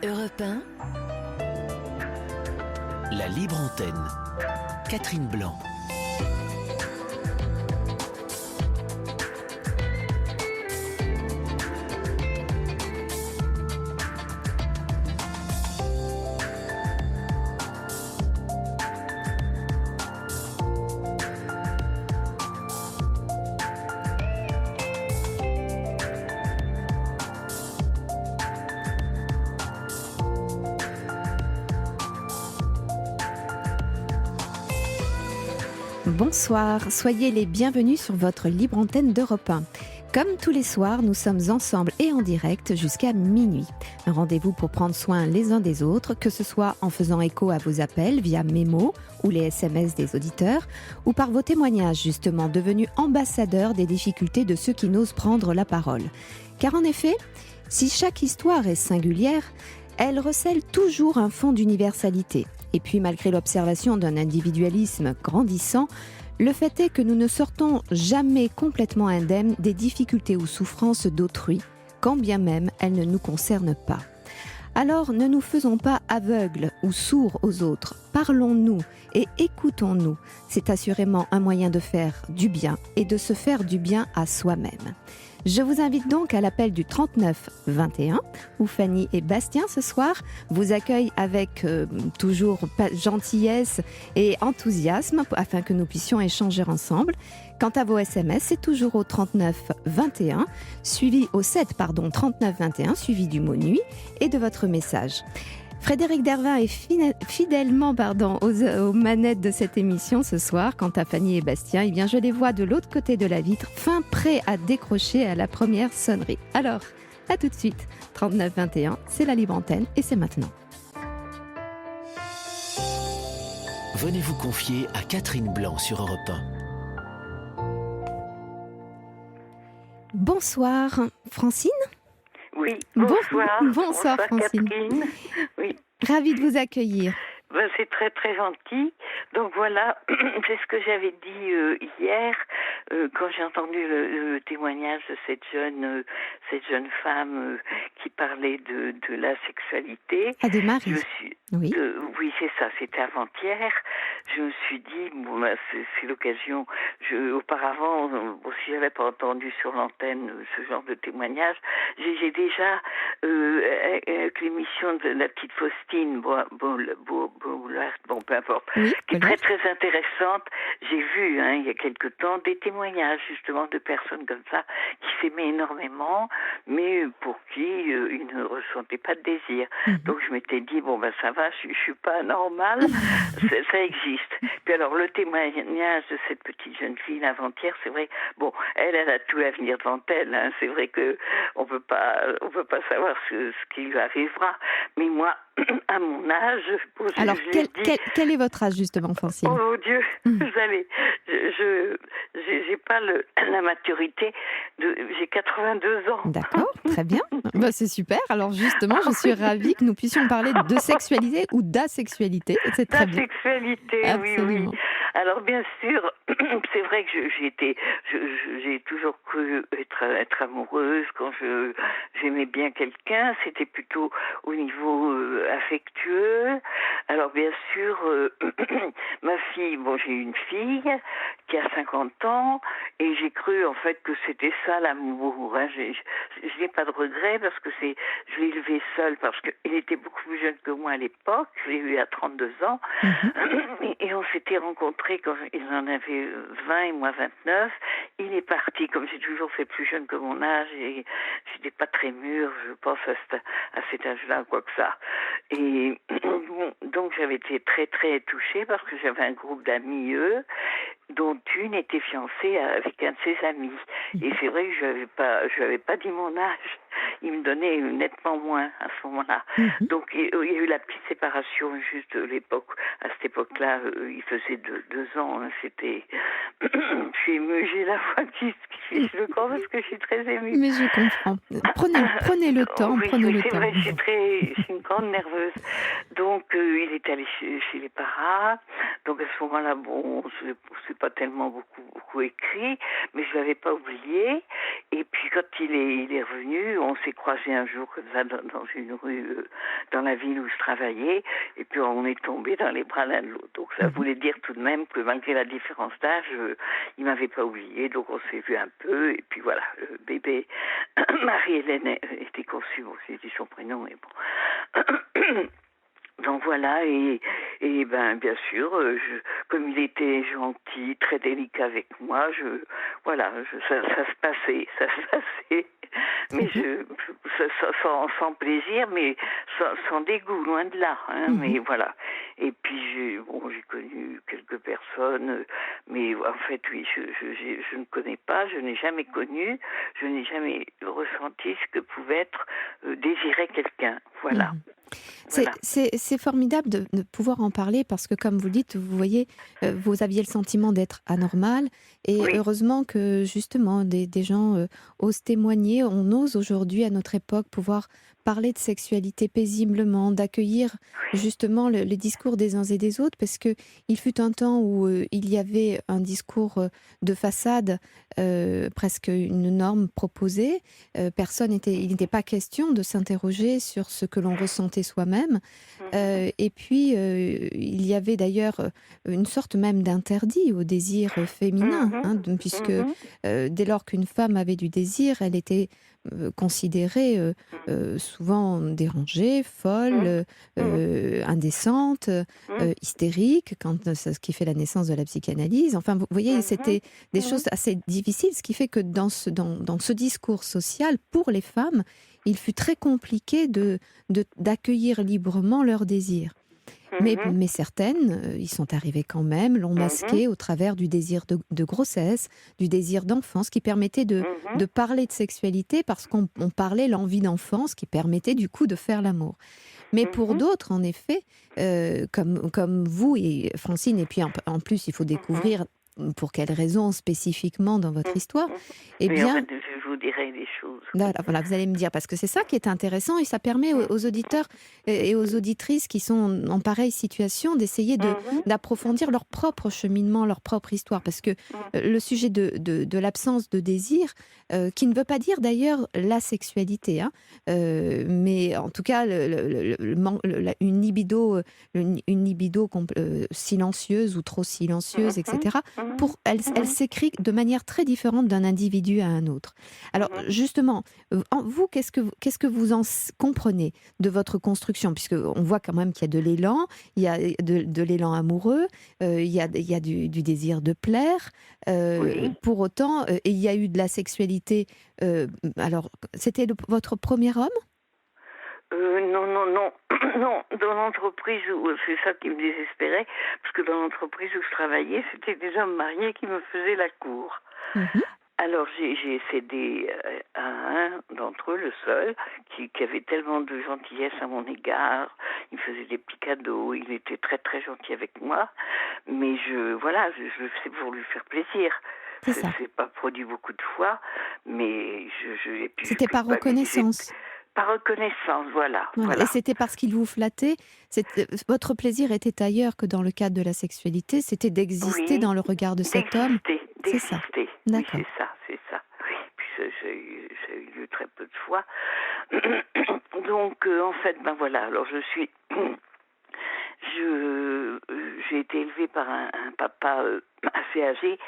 Europe 1, La libre antenne. Catherine Blanc. Bonsoir, soyez les bienvenus sur votre libre antenne d'Europe 1. Comme tous les soirs, nous sommes ensemble et en direct jusqu'à minuit. Un rendez-vous pour prendre soin les uns des autres, que ce soit en faisant écho à vos appels via Mémo ou les SMS des auditeurs, ou par vos témoignages justement devenus ambassadeurs des difficultés de ceux qui n'osent prendre la parole. Car en effet, si chaque histoire est singulière, elle recèle toujours un fond d'universalité. Et puis, malgré l'observation d'un individualisme grandissant, le fait est que nous ne sortons jamais complètement indemnes des difficultés ou souffrances d'autrui, quand bien même elles ne nous concernent pas. Alors, ne nous faisons pas aveugles ou sourds aux autres. Parlons-nous et écoutons-nous. C'est assurément un moyen de faire du bien et de se faire du bien à soi-même. Je vous invite donc à l'appel du 39 21 où Fanny et Bastien ce soir vous accueillent avec toujours gentillesse et enthousiasme afin que nous puissions échanger ensemble. Quant à vos SMS, c'est toujours au 39 21 suivi au 39 21 suivi du mot nuit et de votre message. Frédéric Dervin est fidèlement aux manettes de cette émission ce soir. Quant à Fanny et Bastien, eh bien, je les vois de l'autre côté de la vitre, fin prêts à décrocher à la première sonnerie. Alors, à tout de suite. 39-21, c'est la libre antenne et c'est maintenant. Venez vous confier à Catherine Blanc sur Europe 1. Bonsoir, Francine. Oui, bonsoir. Bonsoir Francine. Catherine. Oui. Ravie de vous accueillir. Ben, c'est très très gentil. Donc voilà, c'est ce que j'avais dit hier quand j'ai entendu le témoignage de cette jeune femme qui parlait de la sexualité. Ah, de Marie. Oui. Oui, c'est ça. C'était avant-hier. Je me suis dit, bon, ben, c'est l'occasion. Auparavant, si j'avais pas entendu sur l'antenne ce genre de témoignage, j'ai déjà avec l'émission de la petite Faustine, peu importe, oui, qui est très très intéressante. J'ai vu il y a quelque temps des témoignages justement de personnes comme ça qui s'aimaient énormément, mais pour qui ils ne ressentaient pas de désir. Donc je m'étais dit ça va, je suis pas anormale, ça existe. Puis alors le témoignage de cette petite jeune fille avant-hier, c'est vrai, elle a tout l'avenir devant elle. C'est vrai que on peut pas savoir ce qui lui arrivera. Mais moi, à mon âge, alors quel est votre âge justement, Francine? Oh mon Dieu, vous allez, j'ai pas la maturité j'ai 82 ans. D'accord, très bien. C'est super. Alors justement, je suis ravie que nous puissions parler de sexualité ou d'asexualité. C'est très bien. D'asexualité, oui. Alors bien sûr, c'est vrai que j'ai toujours cru être amoureuse quand j'aimais bien quelqu'un. C'était plutôt au niveau affectueux. Alors bien sûr, ma fille, j'ai une fille qui a 50 ans et j'ai cru en fait que c'était ça l'amour. Je n'ai pas de regret parce que je l'ai élevé seul parce qu'il était beaucoup plus jeune que moi à l'époque. Je l'ai eu à 32 ans et on s'était rencontrés quand il en avait 20 et moi 29. Il est parti, comme j'ai toujours fait plus jeune que mon âge et j'étais pas très mûre, je pense à cet âge-là, quoi que ça. Et donc j'avais été très très touchée parce que j'avais un groupe d'amis dont une était fiancée avec un de ses amis. Et c'est vrai que je lui avais pas dit mon âge. Il me donnait nettement moins à ce moment-là. Donc il y a eu la petite séparation juste à cette époque-là, il faisait 2 ans. C'était. Je suis émue, j'ai la voix qui je le crois parce que je suis très émue. Mais je comprends. Prenez le temps. Oui, c'est vrai, je suis une grande nerveuse. Donc il est allé chez les parents. Donc à ce moment-là, c'est pas tellement beaucoup écrit, mais je l'avais pas oublié. Et puis quand il est revenu, on s'est croisés un jour comme ça dans une rue, dans la ville où je travaillais, et puis on est tombés dans les bras l'un de l'autre. Donc ça voulait dire tout de même que malgré la différence d'âge, il m'avait pas oublié, donc on s'est vu un peu, et puis voilà, bébé Marie-Hélène était conçue, bon, c'est dit son prénom, mais bon. Donc voilà, et ben bien sûr, comme il était gentil, très délicat avec moi, ça se passait, mais sans plaisir, mais sans dégoût, loin de là, hein, mais voilà. Et puis j'ai connu quelques personnes, mais en fait oui, je ne connais pas, je n'ai jamais connu, je n'ai jamais ressenti ce que pouvait être désirer quelqu'un, voilà. Voilà. C'est formidable de pouvoir en parler parce que, comme vous le dites, vous voyez, vous aviez le sentiment d'être anormal et Oui. heureusement que justement des gens osent témoigner. On ose aujourd'hui, à notre époque, pouvoir parler de sexualité paisiblement, d'accueillir justement les discours des uns et des autres, parce que il fut un temps où il y avait un discours de façade, presque une norme proposée. Il n'était pas question de s'interroger sur ce que l'on ressentait soi-même. Et puis, il y avait d'ailleurs une sorte même d'interdit au désir féminin, hein, puisque dès lors qu'une femme avait du désir, elle était considérée souvent dérangée, folle, indécente, hystérique, ce qui fait la naissance de la psychanalyse. Enfin, vous voyez, c'était des choses assez difficiles, ce qui fait que dans ce discours social, pour les femmes, il fut très compliqué d'accueillir librement leurs désirs. Mais certaines, y sont arrivées quand même, l'ont masqué au travers du désir de grossesse, du désir d'enfance, qui permettait de parler de sexualité parce qu'on parlait l'envie d'enfance, qui permettait du coup de faire l'amour. Mais pour d'autres, en effet, comme vous et Francine, et puis en plus, il faut découvrir pour quelles raisons spécifiquement dans votre histoire, eh bien... En fait, je vous dirai des choses. Voilà, vous allez me dire, parce que c'est ça qui est intéressant et ça permet aux auditeurs et aux auditrices qui sont en pareille situation d'essayer d'approfondir leur propre cheminement, leur propre histoire. Parce que le sujet de l'absence de désir, qui ne veut pas dire d'ailleurs la sexualité, hein, mais en tout cas une libido silencieuse ou trop silencieuse, etc., elle s'écrit de manière très différente d'un individu à un autre. Alors justement, vous, qu'est-ce que vous en comprenez de votre construction? Puisqu'on voit quand même qu'il y a de l'élan, il y a de l'élan amoureux, il y a du désir de plaire. Pour autant, il y a eu de la sexualité. Alors, c'était votre premier homme? Non, non. Non, dans l'entreprise c'est ça qui me désespérait, parce que dans l'entreprise où je travaillais, c'était des hommes mariés qui me faisaient la cour. Alors j'ai cédé à un d'entre eux, le seul, qui avait tellement de gentillesse à mon égard. Il me faisait des petits cadeaux, il était très très gentil avec moi. Mais je le faisais pour lui faire plaisir. C'est pas produit beaucoup de fois, mais c'était par reconnaissance. Par reconnaissance, voilà. Et c'était parce qu'il vous flattait. Votre plaisir était ailleurs que dans le cadre de la sexualité. C'était d'exister dans le regard de cet homme. C'est ça. D'accord. Oui, c'est ça. Oui, puis ça a eu lieu très peu de fois. Donc, en fait, ben voilà. Alors, j'ai été élevée par un papa assez âgé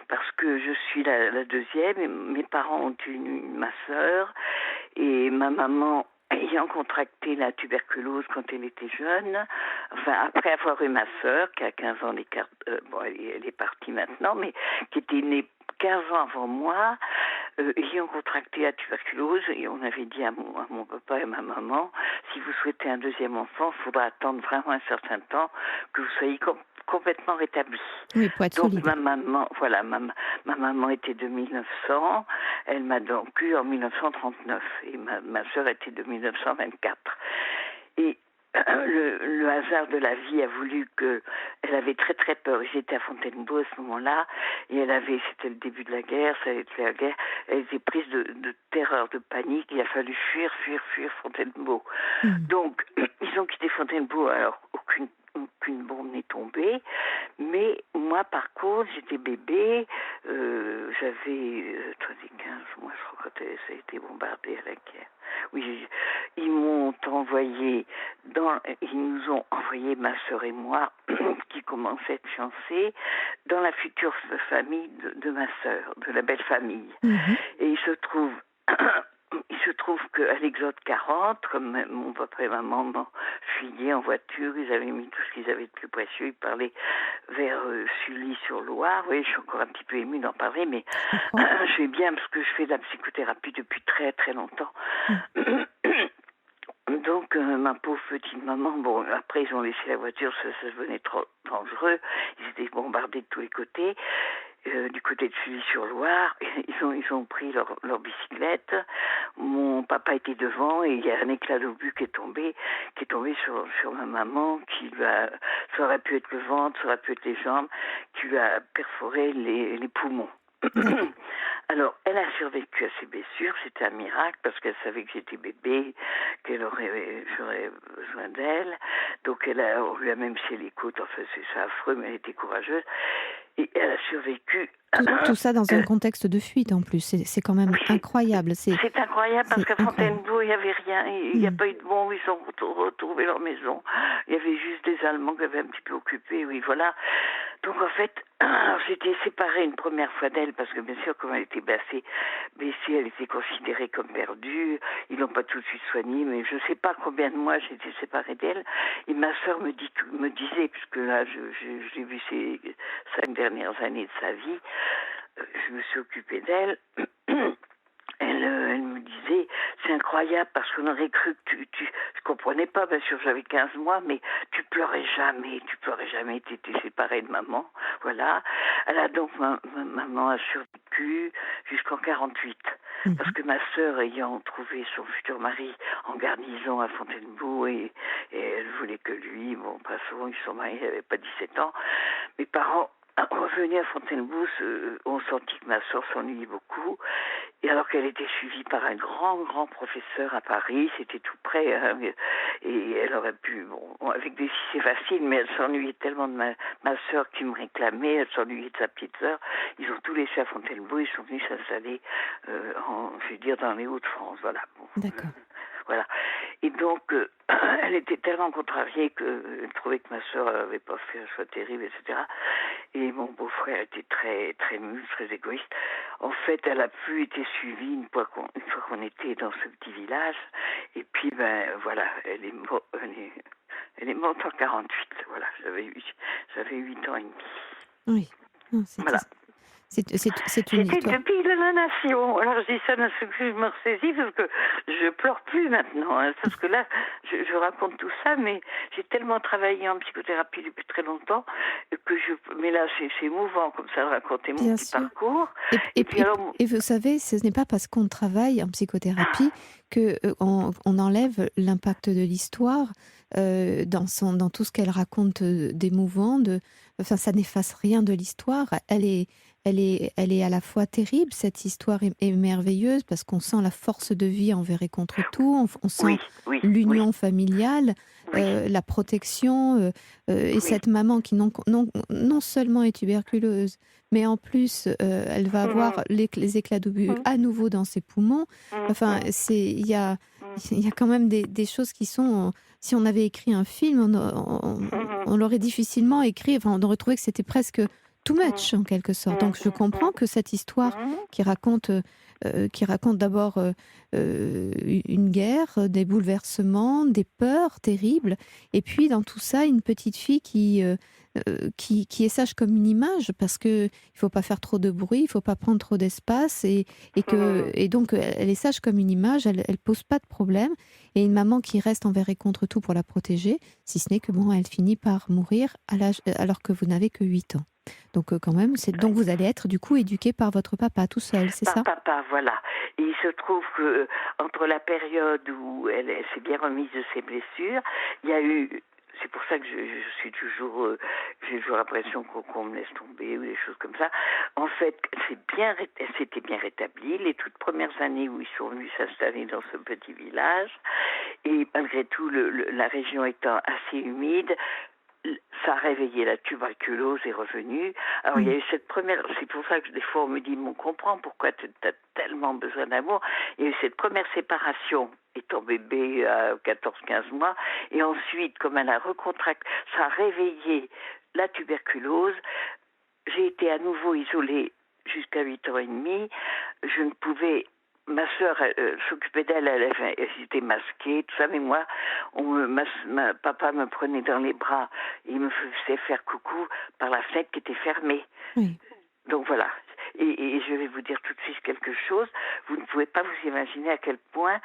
parce que je suis la deuxième et mes parents ont eu ma sœur et ma maman ayant contracté la tuberculose quand elle était jeune, enfin après avoir eu ma sœur qui a 15 ans d'écart, elle est partie maintenant, mais qui était née 15 ans avant moi, ayant contracté la tuberculose, et on avait dit à mon papa et à ma maman, si vous souhaitez un deuxième enfant, il faudra attendre vraiment un certain temps que vous soyez complètement rétabli. Oui, pour être solide. Donc ma maman était de 1900, elle m'a donc eu en 1939, et ma sœur était de 1924. Et le hasard de la vie a voulu elle avait très très peur. J'étais à Fontainebleau à ce moment-là, et c'était le début de la guerre, ça a été la guerre. Elle était prise de terreur, de panique. Il a fallu fuir Fontainebleau. Donc ils ont quitté Fontainebleau. Alors aucune bombe n'est tombée, mais moi par contre j'étais bébé, j'avais 15 mois, je crois, ça a été bombardé à la guerre. Oui, ils m'ont envoyé, ils nous ont envoyé, ma sœur et moi, qui commençait à être fiancés, dans la future famille de ma sœur, de la belle famille. Et il se trouve... Il se trouve qu'à l'Exode 40, comme mon papa et maman m'ont fuyé en voiture, ils avaient mis tout ce qu'ils avaient de plus précieux, ils parlaient vers Sully-sur-Loire. Oui, je suis encore un petit peu émue d'en parler, mais je vais bien parce que je fais de la psychothérapie depuis très très longtemps. Donc, ma pauvre petite maman, bon, après ils ont laissé la voiture, ça devenait trop dangereux, ils étaient bombardés de tous les côtés. Du côté de Sully-sur-Loire, ils ont pris leur bicyclette. Mon papa était devant et il y a un éclat d'obus qui est tombé sur ma maman, ça aurait pu être le ventre, ça aurait pu être les jambes, qui lui a perforé les poumons. Alors, elle a survécu à ses blessures, c'était un miracle parce qu'elle savait que j'étais bébé, j'aurais besoin d'elle. Donc, on lui a même scié les côtes, enfin c'est affreux, mais elle était courageuse. Et elle a survécu. Tout ça dans un contexte de fuite en plus, c'est quand même incroyable. C'est incroyable parce qu'à Fontainebleau, il n'y avait rien, il n'y a pas eu de bombes, ils ont retrouvé leur maison. Il y avait juste des Allemands qui avaient un petit peu occupé, oui, voilà. Donc en fait, j'étais séparée une première fois d'elle parce que bien sûr, comme elle était blessée, elle était considérée comme perdue. Ils l'ont pas tout de suite soignée, mais je ne sais pas combien de mois j'étais séparée d'elle. Et ma sœur me disait, puisque là, je l'ai vu ces 5 dernières années de sa vie, je me suis occupée d'elle. Elle me disait, c'est incroyable parce qu'on aurait cru que je comprenais pas, bien sûr j'avais 15 mois, mais tu pleurais jamais, t'étais séparée de maman, voilà. Elle a donc, ma maman a survécu jusqu'en 48, parce que ma sœur ayant trouvé son futur mari en garnison à Fontainebleau et elle voulait que lui, bon, pas souvent, ils sont mariés, il n'avait pas 17 ans, mes parents revenus à Fontainebleau, ont senti que ma sœur s'ennuyait beaucoup, et alors qu'elle était suivie par un grand professeur à Paris, c'était tout près, hein, et elle aurait pu, bon, avec des filles c'est facile, mais elle s'ennuyait tellement de ma sœur qui me réclamait, elle s'ennuyait de sa petite sœur, ils ont tout laissé à Fontainebleau, ils sont venus s'installer, je vais dire, dans les Hauts-de-France, voilà. Bon. D'accord. Voilà. Et donc, elle était tellement contrariée qu'elle trouvait que ma sœur n'avait pas fait un choix terrible, etc. Et mon beau-frère était très, très mûr, très égoïste. En fait, elle a pu être suivie une fois qu'on était dans ce petit village. Et puis, ben voilà, elle est morte en 48. Voilà, j'avais 8 ans et demi. Oui. Non, voilà. C'est une histoire. Depuis la nation. Alors je dis ça d'un seul coup, je me ressaisis parce que je pleure plus maintenant. Hein, parce que là, je raconte tout ça, mais j'ai tellement travaillé en psychothérapie depuis très longtemps mais là, c'est émouvant comme ça de raconter mon petit parcours. Et vous savez, ce n'est pas parce qu'on travaille en psychothérapie que on enlève l'impact de l'histoire dans tout ce qu'elle raconte d'émouvant. Enfin, ça n'efface rien de l'histoire. Elle est à la fois terrible, cette histoire est merveilleuse parce qu'on sent la force de vie envers et contre tout, on sent l'union familiale, la protection, et cette maman qui non seulement est tuberculeuse, mais en plus elle va avoir les éclats d'obus à nouveau dans ses poumons. Enfin, il y a quand même des choses qui sont... Si on avait écrit un film, on l'aurait difficilement écrit, enfin, on aurait trouvé que c'était presque too much en quelque sorte. Donc je comprends que cette histoire qui raconte d'abord une guerre, des bouleversements, des peurs terribles, et puis dans tout ça une petite fille qui est sage comme une image, parce que il faut pas faire trop de bruit, il faut pas prendre trop d'espace, et donc elle est sage comme une image, elle pose pas de problème, et une maman qui reste envers et contre tout pour la protéger, si ce n'est que bon, elle finit par mourir alors que vous n'avez que 8 ans. Donc quand même, donc vous allez être du coup éduqué par votre papa tout seul, c'est ça ? Par papa, voilà. Et il se trouve que entre la période où elle s'est bien remise de ses blessures, il y a eu... C'est pour ça que je suis toujours... j'ai toujours l'impression qu'on me laisse tomber ou des choses comme ça. En fait, elle s'était bien rétablie les toutes premières années où ils sont venus s'installer dans ce petit village. Et malgré tout, la région étant assez humide, ça a réveillé, la tuberculose est revenue. Alors il y a eu cette première, c'est pour ça que des fois on me dit, mais on comprend pourquoi tu as tellement besoin d'amour. Il y a eu cette première séparation, étant bébé à 14-15 mois, et ensuite, comme elle a recontracté, ça a réveillé la tuberculose. J'ai été à nouveau isolée jusqu'à 8 ans et demi. Je ne pouvais... Ma sœur s'occupait d'elle, elle était masquée, tout ça, mais moi, papa me prenait dans les bras, il me faisait faire coucou par la fenêtre qui était fermée. Oui. Donc voilà. Et je vais vous dire tout de suite quelque chose. Vous ne pouvez pas vous imaginer à quel point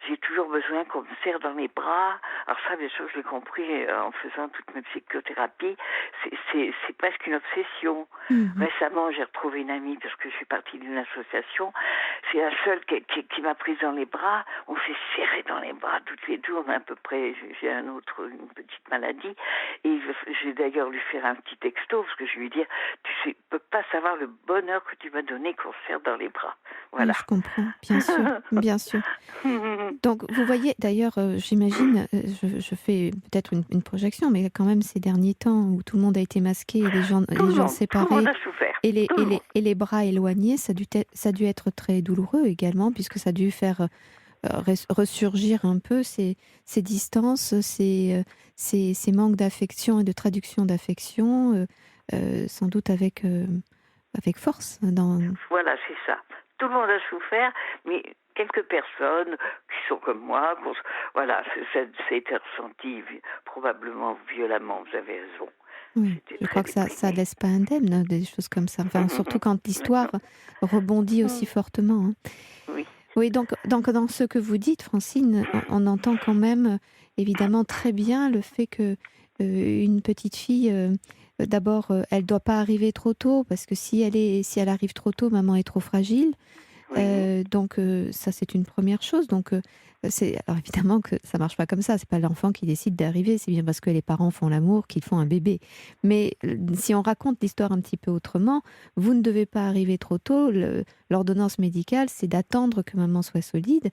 j'ai toujours besoin qu'on me serre dans les bras. Alors ça, bien sûr, je l'ai compris en faisant toute ma psychothérapie. C'est presque une obsession. Récemment, j'ai retrouvé une amie parce que je suis partie d'une association. C'est la seule qui m'a prise dans les bras. On s'est serré dans les bras toutes les deux. On a à peu près, j'ai une petite maladie. Et je vais d'ailleurs lui faire un petit texto parce que je lui dis, tu sais, peux pas savoir le bonheur que tu m'as donné qu'on se serre dans les bras. Voilà. Oui, je comprends, bien sûr, bien sûr. Donc, vous voyez, d'ailleurs, j'imagine, je fais peut-être une projection, mais quand même ces derniers temps où tout le monde a été masqué et les gens séparés et les bras éloignés, ça a dû être très douloureux également, puisque ça a dû faire ressurgir un peu ces distances, ces manques d'affection et de traduction d'affection, sans doute avec force. Voilà, c'est ça. Tout le monde a souffert, mais quelques personnes qui sont comme moi, voilà, ça a été ressenti probablement violemment, vous avez raison. Oui, je crois que ça ne laisse pas indemne, des choses comme ça. Enfin, surtout quand l'histoire rebondit aussi fortement. Hein. Oui. Oui, donc dans ce que vous dites, Francine, on entend quand même évidemment très bien le fait que une petite fille, d'abord, elle ne doit pas arriver trop tôt, parce que si elle arrive trop tôt, maman est trop fragile. Oui. Donc ça, c'est une première chose. Donc alors évidemment que ça marche pas comme ça. C'est pas l'enfant qui décide d'arriver. C'est bien parce que les parents font l'amour qu'ils font un bébé. Mais si on raconte l'histoire un petit peu autrement, vous ne devez pas arriver trop tôt. L'ordonnance médicale, c'est d'attendre que maman soit solide.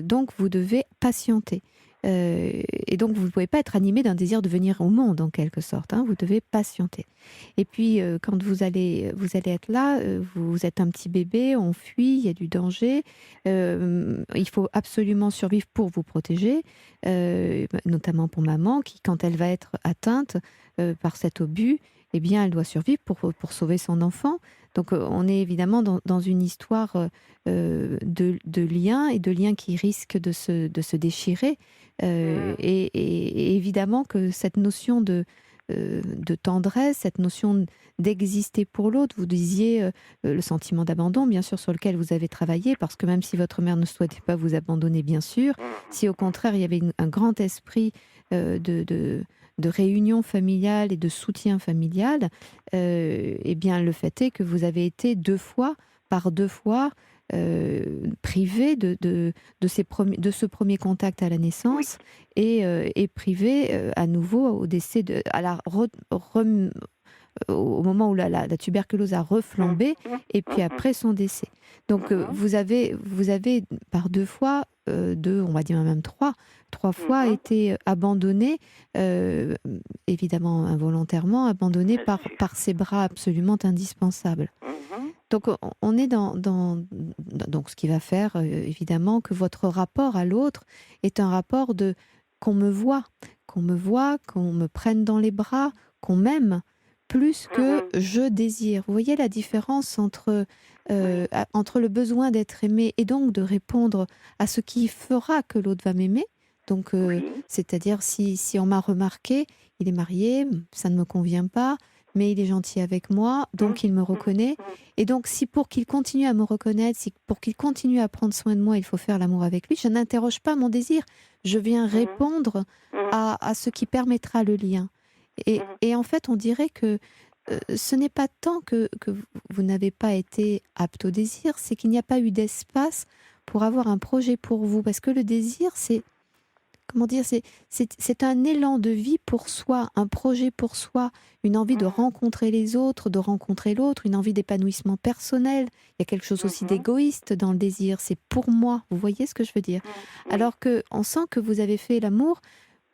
Donc vous devez patienter. Et donc, vous ne pouvez pas être animé d'un désir de venir au monde, en quelque sorte. Hein, vous devez patienter. Et puis, quand vous allez être là, vous êtes un petit bébé, on fuit, il y a du danger. Il faut absolument survivre pour vous protéger, notamment pour maman, qui, quand elle va être atteinte par cet obus, eh bien, elle doit survivre pour sauver son enfant. Donc, on est évidemment dans une histoire de liens, et de liens qui risquent de se déchirer. Et évidemment que cette notion de tendresse, cette notion d'exister pour l'autre, vous disiez le sentiment d'abandon, bien sûr, sur lequel vous avez travaillé, parce que même si votre mère ne souhaitait pas vous abandonner, bien sûr, si au contraire il y avait un grand esprit de réunion familiale et de soutien familial, eh bien le fait est que vous avez été deux fois privé de ce premier contact à la naissance, et privé à nouveau au décès au moment où la tuberculose a reflambé, et puis après son décès. Donc vous avez par deux fois, on va dire même trois fois été abandonné, évidemment involontairement, abandonné par ces bras absolument indispensables. Donc on est donc ce qui va faire évidemment que votre rapport à l'autre est un rapport de qu'on me voit, qu'on me prenne dans les bras, qu'on m'aime, plus que je désire. Vous voyez la différence entre le besoin d'être aimé et donc de répondre à ce qui fera que l'autre va m'aimer. Donc, c'est-à-dire si on m'a remarqué, il est marié, ça ne me convient pas, mais il est gentil avec moi, donc il me reconnaît. Et donc, si pour qu'il continue à me reconnaître, si pour qu'il continue à prendre soin de moi, il faut faire l'amour avec lui, je n'interroge pas mon désir. Je viens répondre à ce qui permettra le lien. Et en fait, on dirait que ce n'est pas tant que vous n'avez pas été apte au désir, c'est qu'il n'y a pas eu d'espace pour avoir un projet pour vous. Parce que le désir, c'est un élan de vie pour soi, un projet pour soi, une envie de rencontrer les autres, de rencontrer l'autre, une envie d'épanouissement personnel. Il y a quelque chose aussi d'égoïste dans le désir, c'est pour moi. Vous voyez ce que je veux dire ? Alors qu'on sent que vous avez fait l'amour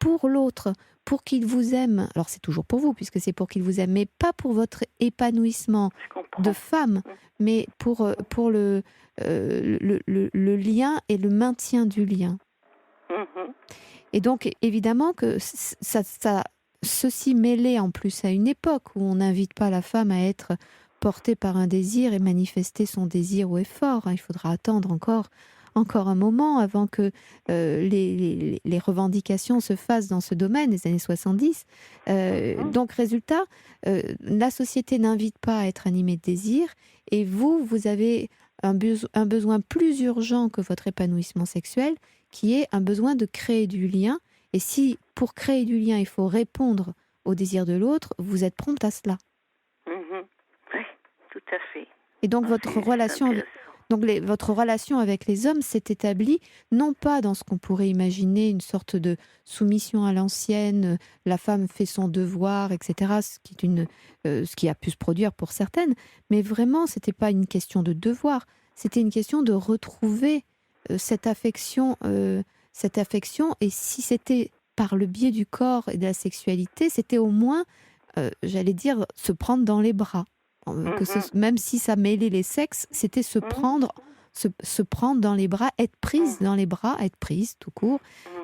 pour l'autre, pour qu'il vous aime. Alors c'est toujours pour vous, puisque c'est pour qu'il vous aime, mais pas pour votre épanouissement de femme, mais pour le lien et le maintien du lien. Et donc, évidemment que ceci mêlé en plus à une époque où on n'invite pas la femme à être portée par un désir et manifester son désir au effort. Il faudra attendre encore un moment avant que les revendications se fassent dans ce domaine, les années 70. Donc, résultat, la société n'invite pas à être animée de désir, et vous avez un besoin plus urgent que votre épanouissement sexuel, qui est un besoin de créer du lien. Et si, pour créer du lien, il faut répondre au désir de l'autre, vous êtes prompte à cela. Oui, tout à fait. Et donc, votre relation avec les hommes s'est établie, non pas dans ce qu'on pourrait imaginer, une sorte de soumission à l'ancienne, la femme fait son devoir, etc., ce qui a pu se produire pour certaines, mais vraiment, ce n'était pas une question de devoir, c'était une question de retrouver cette affection, et si c'était par le biais du corps et de la sexualité, c'était au moins, j'allais dire, se prendre dans les bras. Même si ça mêlait les sexes, c'était se prendre dans les bras, être prise dans les bras, être prise tout court.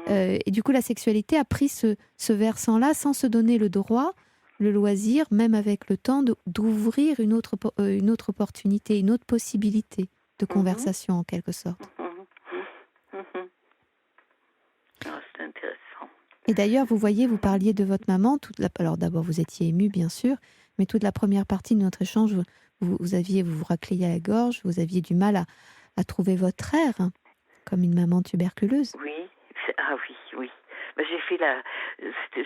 Et du coup, la sexualité a pris ce versant-là sans se donner le droit, le loisir, même avec le temps, d'ouvrir une autre opportunité, une autre possibilité de conversation en quelque sorte. C'est intéressant. Et d'ailleurs, vous voyez, vous parliez de votre maman. Alors d'abord, vous étiez émue, bien sûr, mais toute la première partie de notre échange, vous vous racliez à la gorge, vous aviez du mal à trouver votre air, hein, comme une maman tuberculeuse. Oui. Oui. J'ai fait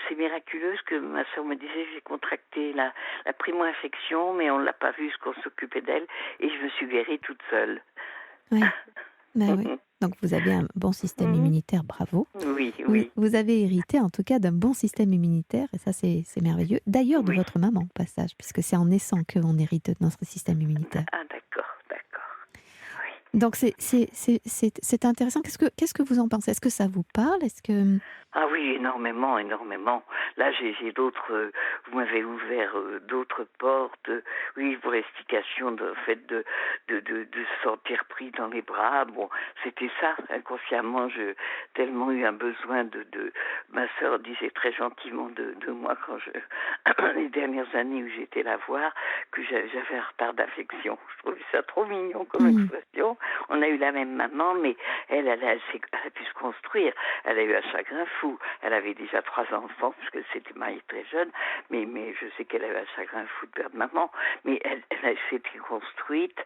c'est miraculeux ce que ma soeur me disait, j'ai contracté la primo-infection, mais on ne l'a pas vu, ce qu'on s'occupait d'elle, et je me suis guérie toute seule. Oui. Oui. Donc vous avez un bon système immunitaire, bravo. Oui. Vous avez hérité en tout cas d'un bon système immunitaire, et ça c'est merveilleux. D'ailleurs de votre maman, au passage, puisque c'est en naissant qu'on hérite de notre système immunitaire. Ah d'accord. Oui. Donc c'est intéressant. Qu'est-ce que vous en pensez? Est-ce que ça vous parle? Ah oui, énormément. Là, j'ai d'autres. Vous m'avez ouvert d'autres portes. Oui, pour l'explication de fait de se sentir pris dans les bras. Bon, c'était ça. Inconsciemment, j'ai tellement eu un besoin ma sœur disait très gentiment de moi quand les dernières années où j'étais la voir, que j'avais un retard d'affection. Je trouvais ça trop mignon comme expression. On a eu la même maman, mais elle a pu se construire. Elle a eu un chagrin fou. Elle avait déjà 3 enfants, puisque c'était mariée très jeune, mais je sais qu'elle avait un chagrin fou de perdre maman. Mais elle s'était construite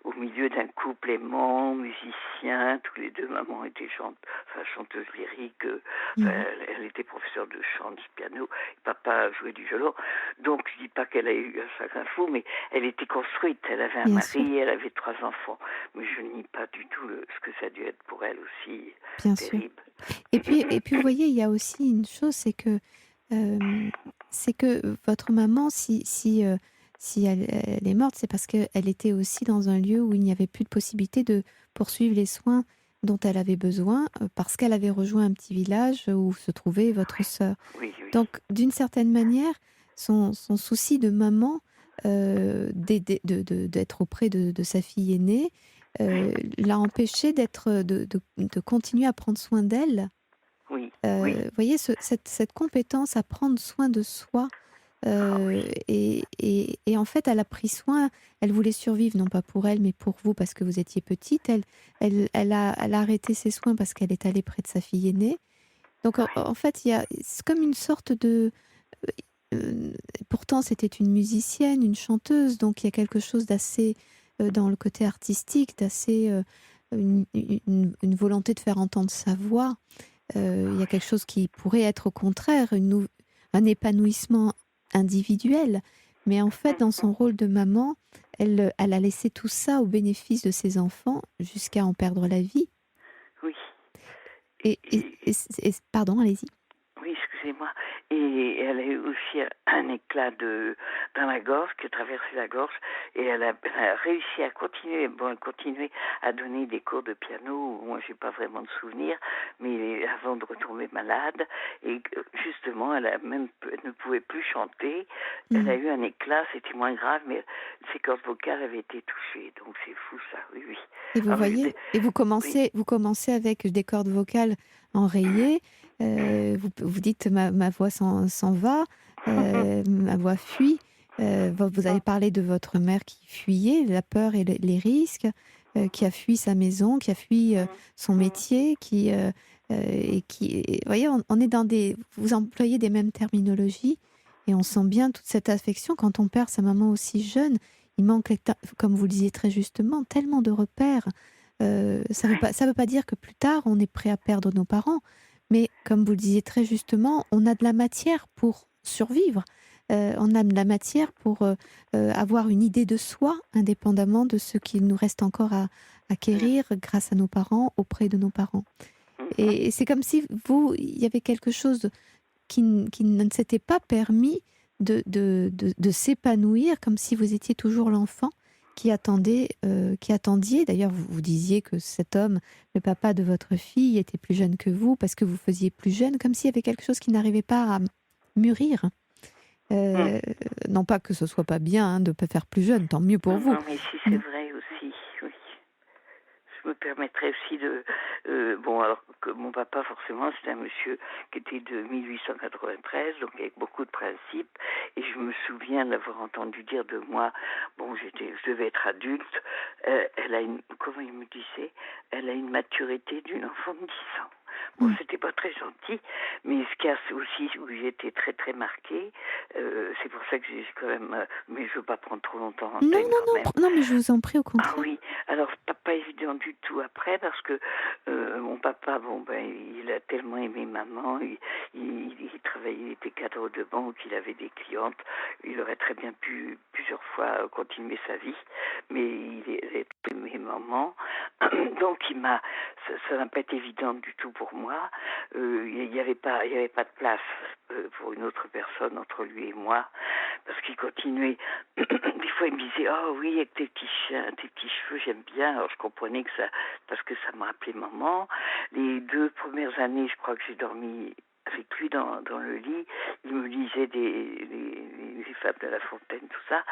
au milieu d'un couple aimant, musicien. Tous les deux, maman était chanteuse lyrique. Elle était professeure de chant, de piano. Papa jouait du violon. Donc, je dis pas qu'elle a eu un chagrin fou, mais elle était construite. Elle avait un mari, elle avait 3 enfants. Mais je nie pas du tout ce que ça a dû être pour elle aussi. Bien terrible. Sûr. Et puis, vous voyez, il y a aussi une chose, c'est que votre maman, si elle est morte, c'est parce qu'elle était aussi dans un lieu où il n'y avait plus de possibilité de poursuivre les soins dont elle avait besoin, parce qu'elle avait rejoint un petit village où se trouvait votre sœur. Oui. Donc, d'une certaine manière, son souci de maman, d'être auprès de sa fille aînée, l'a empêchée de continuer à prendre soin d'elle. Oui. Vous voyez, cette compétence à prendre soin de soi, et en fait, elle a pris soin, elle voulait survivre, non pas pour elle, mais pour vous, parce que vous étiez petite. Elle a arrêté ses soins parce qu'elle est allée près de sa fille aînée. Donc, en fait, c'est comme une sorte de... pourtant, c'était une musicienne, une chanteuse, donc il y a quelque chose d'assez... dans le côté artistique, d'assez... une volonté de faire entendre sa voix. Il y a quelque chose qui pourrait être au contraire un épanouissement individuel. Mais en fait, dans son rôle de maman, elle a laissé tout ça au bénéfice de ses enfants jusqu'à en perdre la vie. Oui. Et pardon, allez-y. Oui, excusez-moi. Et elle a eu aussi un éclat dans la gorge, qui a traversé la gorge, et elle a réussi à continuer à donner des cours de piano, où moi j'ai pas vraiment de souvenirs, mais avant de retomber malade, et justement elle ne pouvait plus chanter, elle a eu un éclat, c'était moins grave, mais ses cordes vocales avaient été touchées, donc c'est fou ça, oui, oui. Et vous voyez, et vous commencez avec des cordes vocales enrayées. Vous dites ma voix s'en va, ma voix fuit. Vous avez parlé de votre mère qui fuyait, la peur et les risques, qui a fui sa maison, qui a fui son métier, vous voyez, on est dans vous employez des mêmes terminologies et on sent bien toute cette affection quand on perd sa maman aussi jeune. Il manque, comme vous le disiez très justement, tellement de repères. Ça veut pas dire que plus tard, on est prêt à perdre nos parents. Mais comme vous le disiez très justement, on a de la matière pour survivre. On a de la matière pour avoir une idée de soi, indépendamment de ce qu'il nous reste encore à acquérir grâce à nos parents, auprès de nos parents. Et c'est comme si il y avait quelque chose qui ne s'était pas permis de s'épanouir, comme si vous étiez toujours l'enfant qui attendiez. D'ailleurs, vous disiez que cet homme, le papa de votre fille, était plus jeune que vous parce que vous faisiez plus jeune, comme s'il y avait quelque chose qui n'arrivait pas à mûrir. Non pas que ce soit pas bien de faire plus jeune, tant mieux pour vous. Non, mais si c'est vrai aussi, oui. Je me permettrais aussi alors que mon papa, forcément, c'était un monsieur qui était de 1893, donc avec beaucoup de principes, et je me souviens d'avoir entendu dire de moi, je devais être adulte, comment il me disait, elle a une maturité d'une enfant de 10 ans. Bon, c'était pas très gentil, mais ce qu'il y a aussi où j'ai été très très marquée, c'est pour ça que j'ai quand même, mais je veux pas prendre trop longtemps en tête quand même. Non, mais je vous en prie, au contraire. Ah oui, alors pas évident du tout après, parce que mon papa, il a tellement aimé maman, il travaillait, il était cadre de banque, il avait des clientes, il aurait très bien pu plusieurs fois continuer sa vie, mais il a aimé maman, donc ça n'a pas été évident du tout pour moi. Il y avait pas de place pour une autre personne entre lui et moi, parce qu'il continuait. Des fois, il me disait, oh oui, avec tes petits cheveux, j'aime bien. Alors je comprenais parce que ça me rappelait maman. Les 2 premières années, je crois que j'ai dormi avec lui dans le lit. Il me lisait les fables de La Fontaine, tout ça.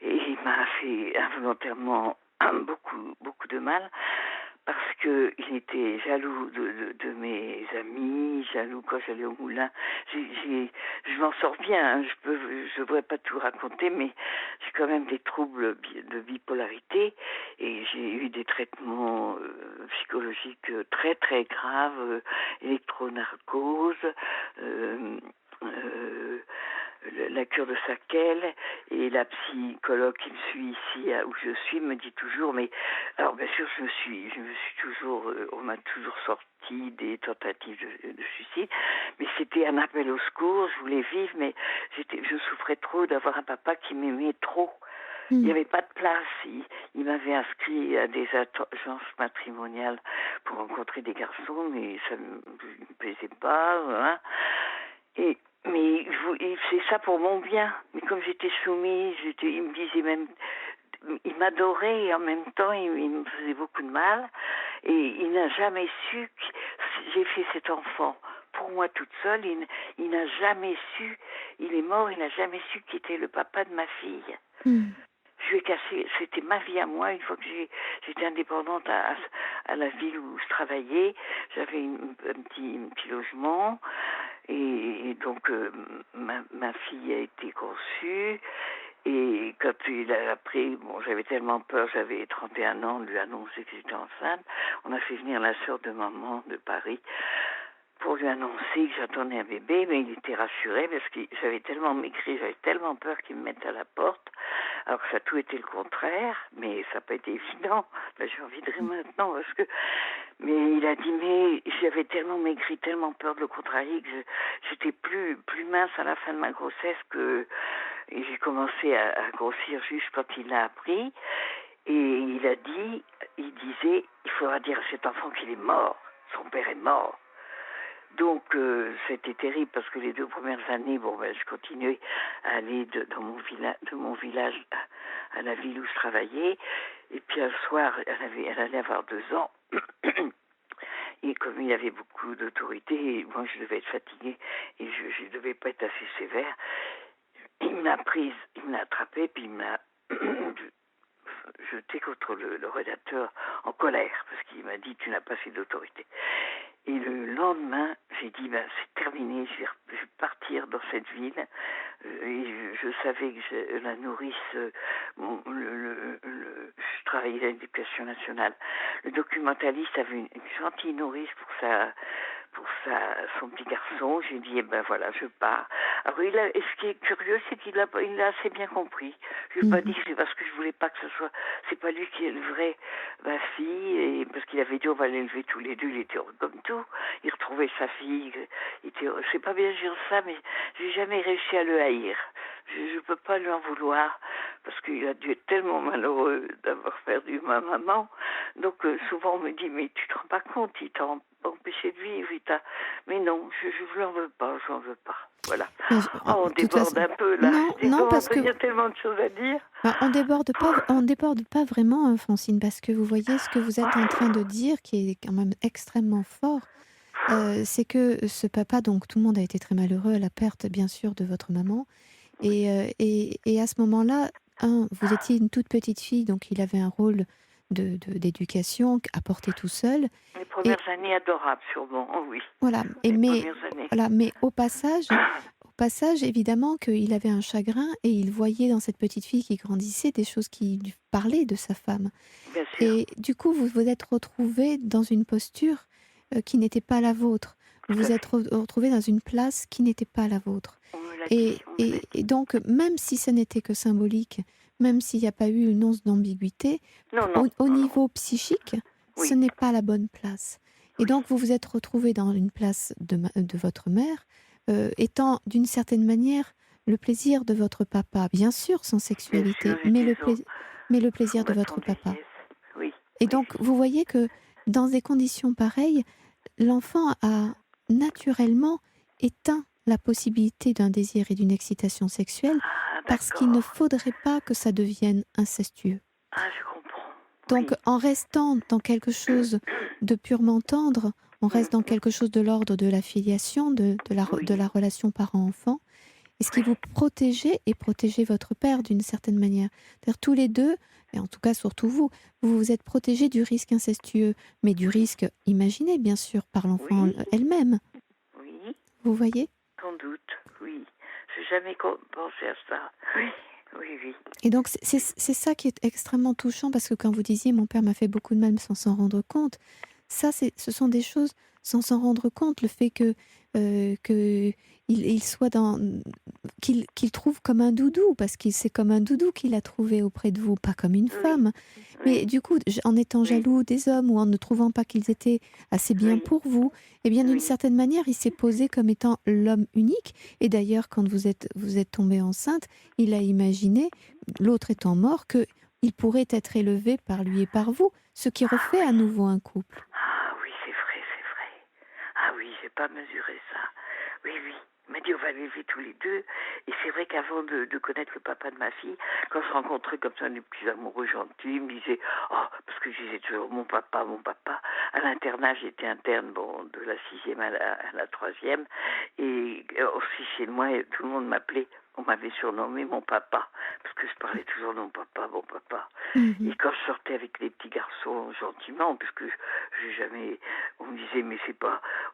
Et il m'a fait involontairement beaucoup de mal, parce qu'il était jaloux de mes amis, jaloux quand j'allais au moulin. Je m'en sors bien, je voudrais pas tout raconter, mais j'ai quand même des troubles de bipolarité, et j'ai eu des traitements psychologiques très très graves, électronarcose, la cure de Sakel, et la psychologue qui me suit ici où je suis me dit toujours, mais alors bien sûr je me suis toujours, on m'a toujours sorti des tentatives de suicide, mais c'était un appel au secours, je voulais vivre, mais je souffrais trop d'avoir un papa qui m'aimait trop. Il n'y avait pas de place. Il m'avait inscrit à des agences matrimoniales pour rencontrer des garçons, mais ça ne me plaisait pas. Hein. Mais c'est ça pour mon bien. Mais comme j'étais soumise, il me disait même, il m'adorait, et en même temps il me faisait beaucoup de mal. Et il n'a jamais su que j'ai fait cet enfant pour moi toute seule. Il n'a jamais su, il est mort, il n'a jamais su qui était le papa de ma fille. Je lui ai cassé, c'était ma vie à moi. Une fois que j'étais indépendante à la ville où je travaillais, j'avais un petit logement, et donc ma fille a été conçue. Et quand il a appris, j'avais tellement peur, j'avais 31 ans, de lui annoncer que j'étais enceinte. On a fait venir la sœur de maman de Paris pour lui annoncer que j'attendais un bébé, mais il était rassuré parce que j'avais tellement maigri, j'avais tellement peur qu'il me mette à la porte, alors que ça a tout été le contraire, mais ça n'a pas été évident. J'ai envie de rire maintenant parce que... Mais il a dit, mais j'avais tellement maigri, tellement peur de le contrarier, que j'étais plus mince à la fin de ma grossesse, que et j'ai commencé à grossir juste quand il l'a appris. Et il disait, il faudra dire à cet enfant qu'il est mort, son père est mort. Donc, c'était terrible parce que les 2 premières années, je continuais à aller de mon village à la ville où je travaillais. Et puis, un soir, elle allait avoir 2 ans. Et comme il y avait beaucoup d'autorité, moi, je devais être fatiguée et je ne devais pas être assez sévère. Il m'a prise, il m'a attrapée, puis il m'a jeté contre le rédacteur en colère parce qu'il m'a dit tu n'as pas assez d'autorité. Et le lendemain, j'ai dit c'est terminé, je vais partir dans cette ville. Et je savais que la nourrice, je travaillais à l'éducation nationale. Le documentaliste avait une gentille nourrice pour son petit garçon. J'ai dit, voilà, je pars. Alors, et ce qui est curieux, c'est qu'il l'a assez bien compris. Je lui ai pas dit que c'est parce que je voulais pas que ce soit, c'est pas lui qui élevait ma fille, et parce qu'il avait dit, on va l'élever tous les deux, il était heureux comme tout. Il retrouvait sa fille, il était heureux. Je sais pas bien dire ça, mais j'ai jamais réussi à le haïr. Je peux pas lui en vouloir, parce qu'il a dû être tellement malheureux d'avoir perdu ma maman. Donc, souvent, on me dit, mais tu te rends pas compte, il t'a empêché de vivre, mais non, je ne l'en veux pas, j'en veux pas. Voilà. On déborde un peu là. Non, parce que il y a tellement de choses à dire. On déborde pas vraiment, Francine, parce que vous voyez ce que vous êtes en train de dire, qui est quand même extrêmement fort. C'est que ce papa, donc tout le monde a été très malheureux à la perte, bien sûr, de votre maman. Et à ce moment-là, vous étiez une toute petite fille, donc il avait un rôle d'éducation à porter tout seul. Les premières années adorables, sûrement, oui. Voilà. Mais au passage, évidemment qu'il avait un chagrin et il voyait dans cette petite fille qui grandissait des choses qui lui parlaient de sa femme. Bien sûr. Et du coup, vous vous êtes retrouvée dans une posture qui n'était pas la vôtre. Vous vous êtes retrouvée dans une place qui n'était pas la vôtre. Et donc, même si ce n'était que symbolique, même s'il n'y a pas eu une once d'ambiguïté, au niveau psychique, ce n'est pas la bonne place. Et donc, vous vous êtes retrouvée dans une place de votre mère, étant d'une certaine manière le plaisir de votre papa, bien sûr sans sexualité, mais le plaisir de votre papa. Oui. Et donc, vous voyez que dans des conditions pareilles, l'enfant a naturellement éteint la possibilité d'un désir et d'une excitation sexuelle parce qu'il ne faudrait pas que ça devienne incestueux. Ah, je comprends. Donc, en restant dans quelque chose de purement tendre, on reste dans quelque chose de l'ordre de la filiation, de la relation parent-enfant. Et ce qui vous protégez et protégez votre père d'une certaine manière. C'est-à-dire tous les deux, et en tout cas surtout vous vous êtes protégés du risque incestueux, mais du risque imaginé bien sûr par l'enfant elle-même. Oui. Vous voyez ? Sans doute, oui. Je n'ai jamais pensé à ça. Oui. Et donc c'est ça qui est extrêmement touchant, parce que quand vous disiez mon père m'a fait beaucoup de mal sans s'en rendre compte, ce sont des choses sans s'en rendre compte. Le fait qu'il soit qu'il trouve comme un doudou, parce que c'est comme un doudou qu'il a trouvé auprès de vous, pas comme une femme. Mais du coup, en étant jaloux des hommes ou en ne trouvant pas qu'ils étaient assez bien pour vous, eh bien d'une certaine manière, il s'est posé comme étant l'homme unique. Et d'ailleurs, quand vous êtes tombée enceinte, il a imaginé, l'autre étant mort, qu'il pourrait être élevé par lui et par vous, ce qui refait à nouveau un couple. Ah oui, c'est vrai. Ah oui, j'ai pas mesuré ça. Oui. Il m'a dit, on va l'élever tous les deux. Et c'est vrai qu'avant de connaître le papa de ma fille, quand je rencontrais comme ça des petits amoureux gentils, ils me disaient, parce que je disais toujours, mon papa. À l'internat, j'étais interne, de la 6e à la 3e. Et aussi chez moi, tout le monde m'appelait, on m'avait surnommé mon papa, parce que je parlais toujours de mon papa. Et quand je sortais avec les petits garçons gentiment, parce que on me disait, mais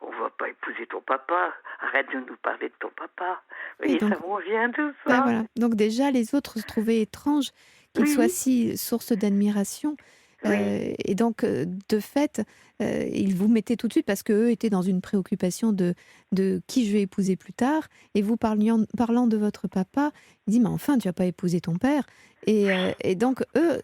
on va pas épouser ton papa, arrête de nous parler de ton papa. Et donc, ça me revient tout ça. Voilà. Donc déjà, les autres se trouvaient étranges qu'il soit si source d'admiration. Et donc, de fait, ils vous mettaient tout de suite, parce qu'eux étaient dans une préoccupation de qui je vais épouser plus tard. Et vous, parlant de votre papa, il dit, mais enfin, tu n'as pas épousé ton père. Et donc, eux,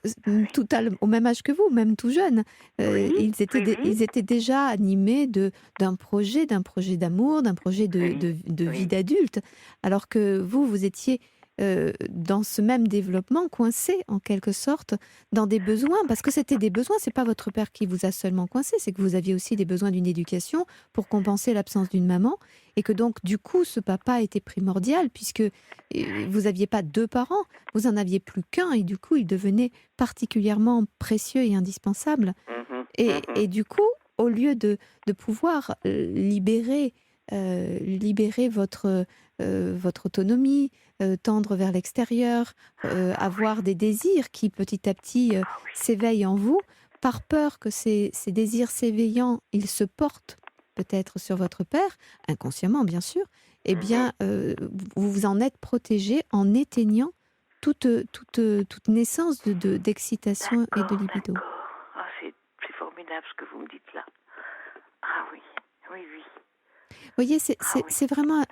au même âge que vous, même tout jeunes, ils étaient déjà animés d'un projet d'amour, d'un projet de vie d'adulte. Alors que vous étiez dans ce même développement, coincés en quelque sorte dans des besoins, parce que c'était des besoins, c'est pas votre père qui vous a seulement coincé, c'est que vous aviez aussi des besoins d'une éducation pour compenser l'absence d'une maman, et que donc du coup ce papa était primordial, puisque vous n'aviez pas deux parents, vous en aviez plus qu'un, et du coup il devenait particulièrement précieux et indispensable. Et du coup, au lieu de pouvoir libérer votre autonomie, tendre vers l'extérieur, avoir des désirs qui petit à petit s'éveillent en vous, par peur que ces désirs s'éveillant, ils se portent peut-être sur votre père, inconsciemment bien sûr, eh bien vous vous en êtes protégé en éteignant toute naissance d'excitation et de libido. Ah, c'est formidable ce que vous me dites là. Ah oui, oui, oui. Vous voyez, c'est vraiment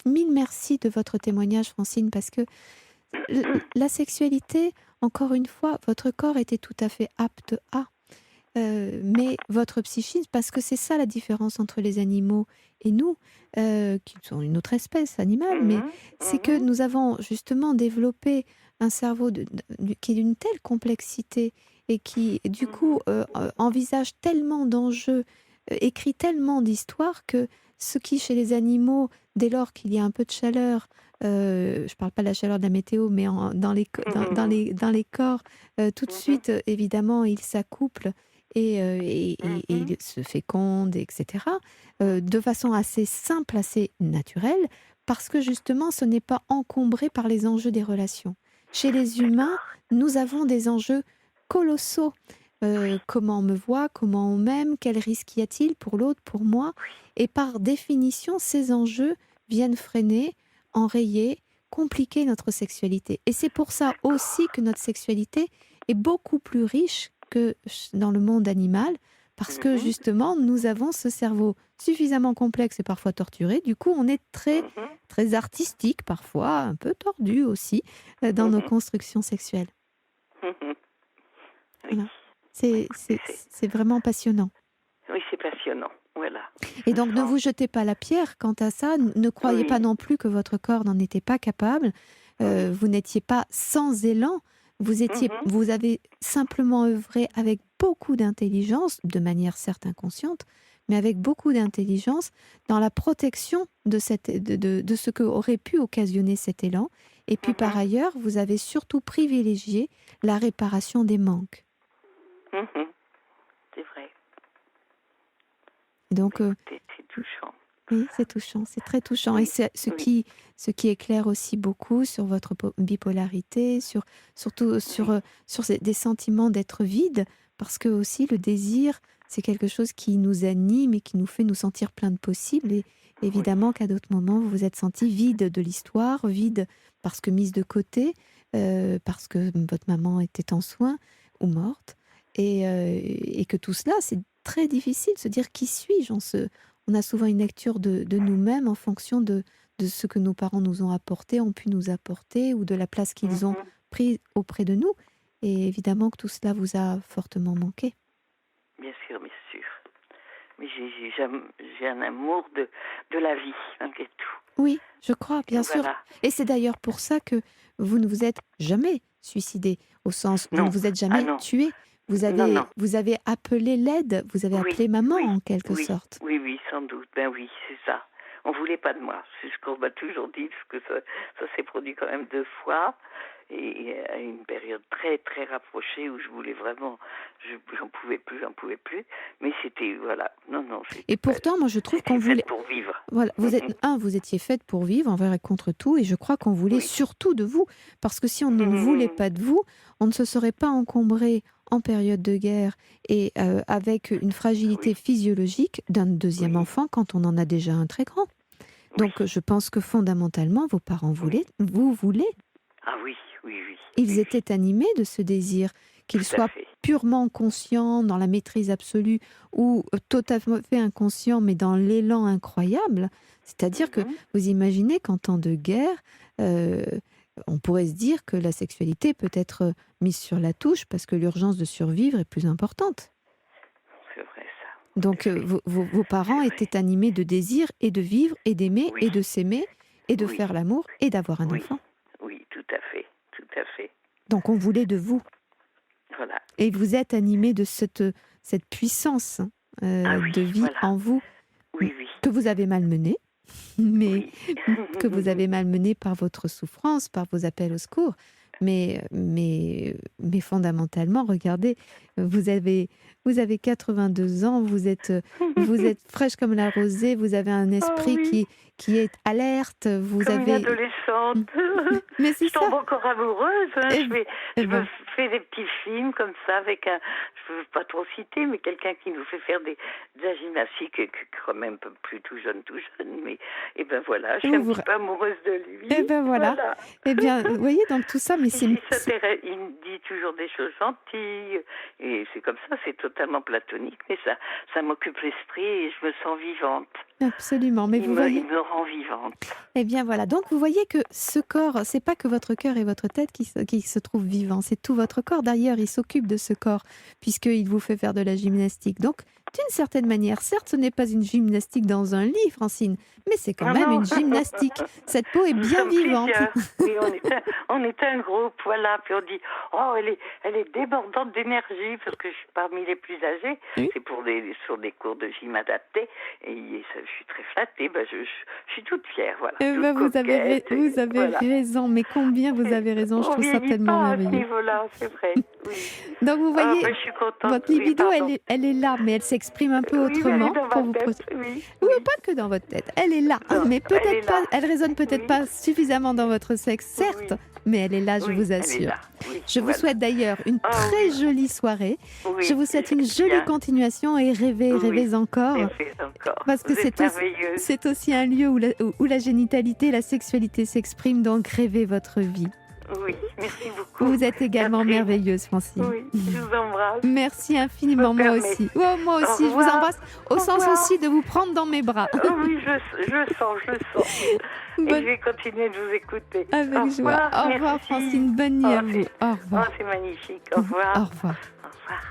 mille merci de votre témoignage, Francine, parce que la sexualité, encore une fois, votre corps était tout à fait apte à, mais votre psychisme, parce que c'est ça la différence entre les animaux et nous, qui sont une autre espèce animale, mais c'est que nous avons justement développé un cerveau qui est d'une telle complexité et qui, du coup, envisage tellement d'enjeux, écrit tellement d'histoires que ce qui, chez les animaux, dès lors qu'il y a un peu de chaleur, je ne parle pas de la chaleur de la météo, mais dans les corps, tout de suite, évidemment, ils s'accouplent et ils se fécondent, etc., de façon assez simple, assez naturelle, parce que justement, ce n'est pas encombré par les enjeux des relations. Chez les humains, nous avons des enjeux colossaux. Comment on me voit, comment on m'aime, quel risque y a-t-il pour l'autre, pour moi. Et par définition, ces enjeux viennent freiner, enrayer, compliquer notre sexualité. Et c'est pour ça aussi que notre sexualité est beaucoup plus riche que dans le monde animal, parce que justement, nous avons ce cerveau suffisamment complexe et parfois torturé. Du coup, on est très, très artistique, parfois un peu tordu aussi, dans nos constructions sexuelles. Voilà. C'est vraiment passionnant. Oui, c'est passionnant, voilà. Et donc, ne vous jetez pas la pierre quant à ça. Ne croyez pas non plus que votre corps n'en était pas capable. Vous n'étiez pas sans élan. Vous avez simplement œuvré avec beaucoup d'intelligence, de manière certes inconsciente, mais avec beaucoup d'intelligence dans la protection de ce que aurait pu occasionner cet élan. Et puis, par ailleurs, vous avez surtout privilégié la réparation des manques. C'est vrai. Donc, c'est touchant. Oui, c'est touchant, c'est très touchant. Et c'est ce qui éclaire aussi beaucoup sur votre bipolarité, surtout sur des sentiments d'être vide, parce que aussi le désir, c'est quelque chose qui nous anime et qui nous fait nous sentir plein de possibles. Et évidemment qu'à d'autres moments, vous vous êtes senti vide de l'histoire, vide parce que mise de côté, parce que votre maman était en soins ou morte. Et que tout cela, c'est très difficile de se dire qui suis-je. On a souvent une lecture de nous-mêmes en fonction de ce que nos parents nous ont apporté, ont pu nous apporter, ou de la place qu'ils ont prise auprès de nous. Et évidemment que tout cela vous a fortement manqué. Bien sûr, bien sûr. Mais j'ai un amour de la vie, malgré tout. Oui, je crois, bien sûr. Et c'est d'ailleurs pour ça que vous ne vous êtes jamais suicidé, au sens où vous ne vous êtes jamais tué. Vous avez appelé l'aide, vous avez appelé maman en quelque sorte. Oui, sans doute. Ben oui, c'est ça. On voulait pas de moi. C'est ce qu'on m'a toujours dit, parce que ça s'est produit quand même 2 fois, et à une période très très rapprochée où je voulais vraiment, j'en pouvais plus. Mais c'était voilà, non. Et pourtant, moi je trouve qu'on voulait pour vivre. Voilà, vous étiez faite pour vivre envers et contre tout, et je crois qu'on voulait surtout de vous, parce que si on ne voulait pas de vous, on ne se serait pas encombré en période de guerre et avec une fragilité physiologique d'un deuxième enfant quand on en a déjà un très grand. Donc je pense que fondamentalement, vos parents vous voulez. Ah oui. Ils étaient animés de ce désir, qu'ils soient purement conscients dans la maîtrise absolue ou totalement fait inconscients mais dans l'élan incroyable. C'est-à-dire que vous imaginez qu'en temps de guerre, on pourrait se dire que la sexualité peut être mise sur la touche parce que l'urgence de survivre est plus importante. C'est vrai ça. Donc vos parents étaient animés de désir et de vivre et d'aimer et de s'aimer et de faire l'amour et d'avoir un enfant. à fait, tout à fait. Donc on voulait de vous. Voilà. Et vous êtes animé de cette puissance de vie voilà. en vous Oui, oui. que vous avez malmenée, mais Oui. que vous avez malmenée par votre souffrance, par vos appels au secours. Mais fondamentalement, regardez, vous avez 82 ans, vous êtes fraîche comme la rosée, vous avez un esprit oui. qui est alerte, vous Comme une avez... adolescente. Mais c'est Je tombe ça. encore amoureuse. Hein. Eh Je me ben, fais des petits films comme ça avec je ne veux pas trop citer, mais quelqu'un qui nous fait faire de la gymnastique, quand même plus tout jeune, mais et ben voilà, je suis un petit peu amoureuse de lui. Eh ben voilà. Eh bien, vous voyez, donc tout ça, mais il me dit toujours des choses gentilles, et c'est comme ça, c'est totalement platonique, mais ça m'occupe l'esprit et je me sens vivante. Absolument, mais il me rend vivante. Eh bien voilà, donc vous voyez que ce corps, c'est pas que votre cœur et votre tête qui se trouvent vivants, c'est tout votre corps. D'ailleurs, il s'occupe de ce corps puisqu'il vous fait faire de la gymnastique. Donc, d'une certaine manière, certes, ce n'est pas une gymnastique dans un lit, Francine, mais c'est quand même une gymnastique. Cette peau est bien vivante. Oui, on est un groupe, voilà. Puis on dit, oh, elle est débordante d'énergie parce que je suis parmi les plus âgés. Oui. C'est sur des cours de gym adaptés. Et je suis très flattée. Ben, je suis toute fière, voilà. Vous avez voilà. raison, mais combien vous avez raison, je trouve ça tellement merveilleux. À ce niveau-là, c'est vrai. Oui. Donc vous voyez, je suis contente. votre libido, elle est là, mais elle s'exprime un peu autrement. Pour vous pas que dans votre tête, elle est là, mais peut-être pas, elle résonne peut-être pas suffisamment dans votre sexe, certes, mais elle est là, je vous assure. Je vous souhaite d'ailleurs une très jolie soirée. Je vous souhaite une jolie continuation et rêvez encore. Parce que c'est aussi un lieu où la génitalité, la sexualité s'exprime, donc rêvez votre vie. Oui, merci beaucoup. Vous êtes également merveilleuse, Francine. Oui, je vous embrasse. Merci infiniment, moi aussi. Oh, moi aussi, je vous embrasse au sens aussi de vous prendre dans mes bras. Oui, je le sens. Et je vais continuer de vous écouter. Avec joie. Au revoir, Francine. Bonne nuit à vous. Au revoir. C'est magnifique. Au revoir. Au revoir. Au revoir.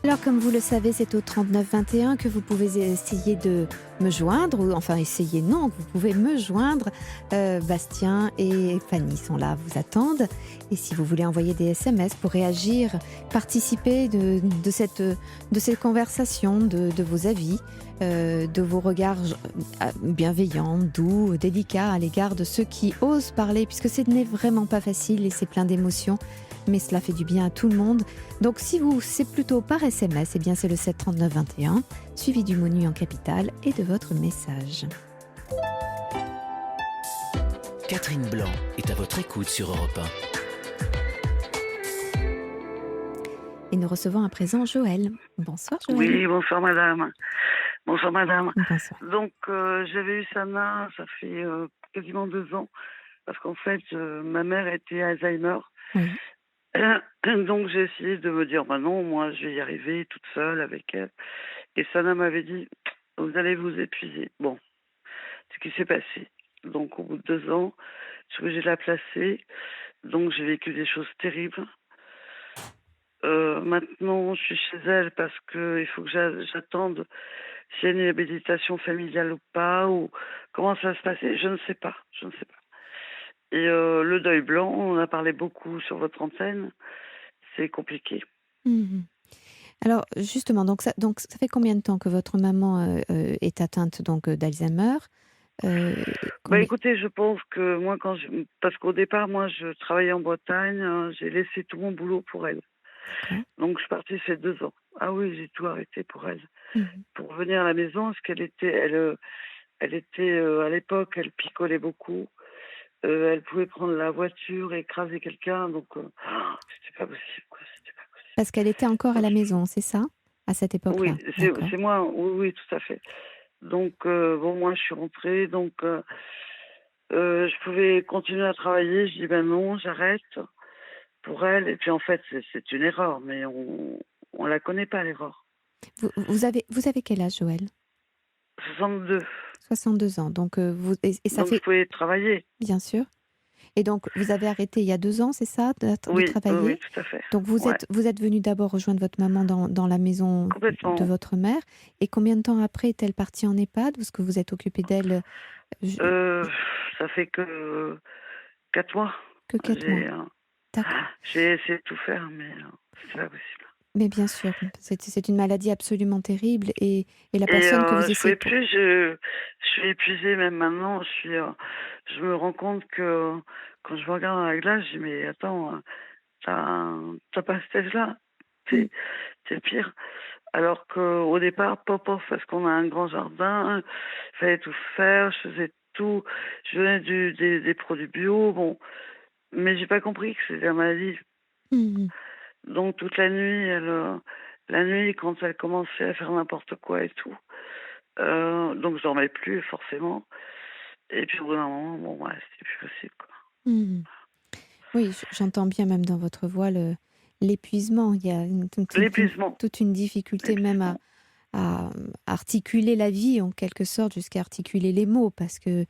Alors, comme vous le savez, c'est au 3921 que vous pouvez essayer de me joindre, ou enfin essayer non, vous pouvez me joindre. Bastien et Fanny sont là, vous attendent. Et si vous voulez envoyer des SMS pour réagir, participer de cette conversation, de vos avis, de vos regards bienveillants, doux, délicats à l'égard de ceux qui osent parler, puisque ce n'est vraiment pas facile et c'est plein d'émotions. Mais cela fait du bien à tout le monde. Donc si c'est plutôt par SMS, eh bien c'est le 7 39 21, suivi du mot NU en capitale et de votre message. Catherine Blanc est à votre écoute sur Europe 1. Et nous recevons à présent Joël. Bonsoir Joël. Oui, bonsoir madame. Bonsoir madame. Bonsoir. Donc j'avais eu Sana, ça fait quasiment 2 ans, parce qu'en fait ma mère était Alzheimer. Oui. Donc j'ai essayé de me dire, non, moi je vais y arriver toute seule avec elle. Et Sana m'avait dit, vous allez vous épuiser. Bon, ce qui s'est passé. Donc au bout de 2 ans, je suis obligée de la placer. Donc j'ai vécu des choses terribles. Maintenant, je suis chez elle parce qu'il faut que j'attende s'il y a une réhabilitation familiale ou pas, ou comment ça va se passer. Je ne sais pas. Et le deuil blanc, on a parlé beaucoup sur votre antenne, c'est compliqué. Mmh. Alors justement, donc ça fait combien de temps que votre maman est atteinte donc d'Alzheimer? Écoutez, je pense que moi, parce qu'au départ, moi, je travaillais en Bretagne, j'ai laissé tout mon boulot pour elle. Okay. Donc je suis partie, c'est 2 ans. Ah oui, j'ai tout arrêté pour elle. Pour revenir à la maison, parce qu'elle était, elle était à l'époque, elle picolait beaucoup. Elle pouvait prendre la voiture et écraser quelqu'un, donc c'était pas possible, quoi. Parce qu'elle était encore à la maison, c'est ça, à cette époque-là? Oui, c'est moi, oui, tout à fait. Donc, moi, je suis rentrée, donc je pouvais continuer à travailler. Je dis, non, j'arrête pour elle. Et puis, en fait, c'est une erreur, mais on la connaît pas, l'erreur. Vous avez quel âge, Joël? 62. 62 ans, donc ça donc, je pouvais travailler. Bien sûr. Et donc, vous avez arrêté il y a 2 ans, c'est ça, de travailler? Oui, tout à fait. Donc, vous êtes venu d'abord rejoindre votre maman dans la maison de votre mère. Et combien de temps après est-elle partie en EHPAD? Est-ce que vous êtes occupé d'elle? Ça fait que 4 mois. Que 4 mois. J'ai D'accord. j'ai essayé de tout faire, mais c'est pas possible. Mais bien sûr, c'est une maladie absolument terrible et la Et personne que vous je essayez pouvais pour... plus, je suis épuisée même maintenant. Je me rends compte que quand je me regarde dans la glace, je dis mais attends, t'as pas cet âge-là, Mm. t'es pire. Alors qu'au départ, pop, parce qu'on a un grand jardin, il fallait tout faire, je faisais tout, je donnais des produits bio, bon, mais j'ai pas compris que c'était la maladie. Mhm. Donc toute la nuit, la nuit, quand elle commençait à faire n'importe quoi et tout, donc je dormais plus forcément. Et puis au bout d'un moment, bon, ouais, c'était plus possible, quoi. Mhm. Oui, j'entends bien même dans votre voix l'épuisement. Il y a L'épuisement, toute une difficulté même l'épuisement. à articuler la vie en quelque sorte, jusqu'à articuler les mots, parce qu'il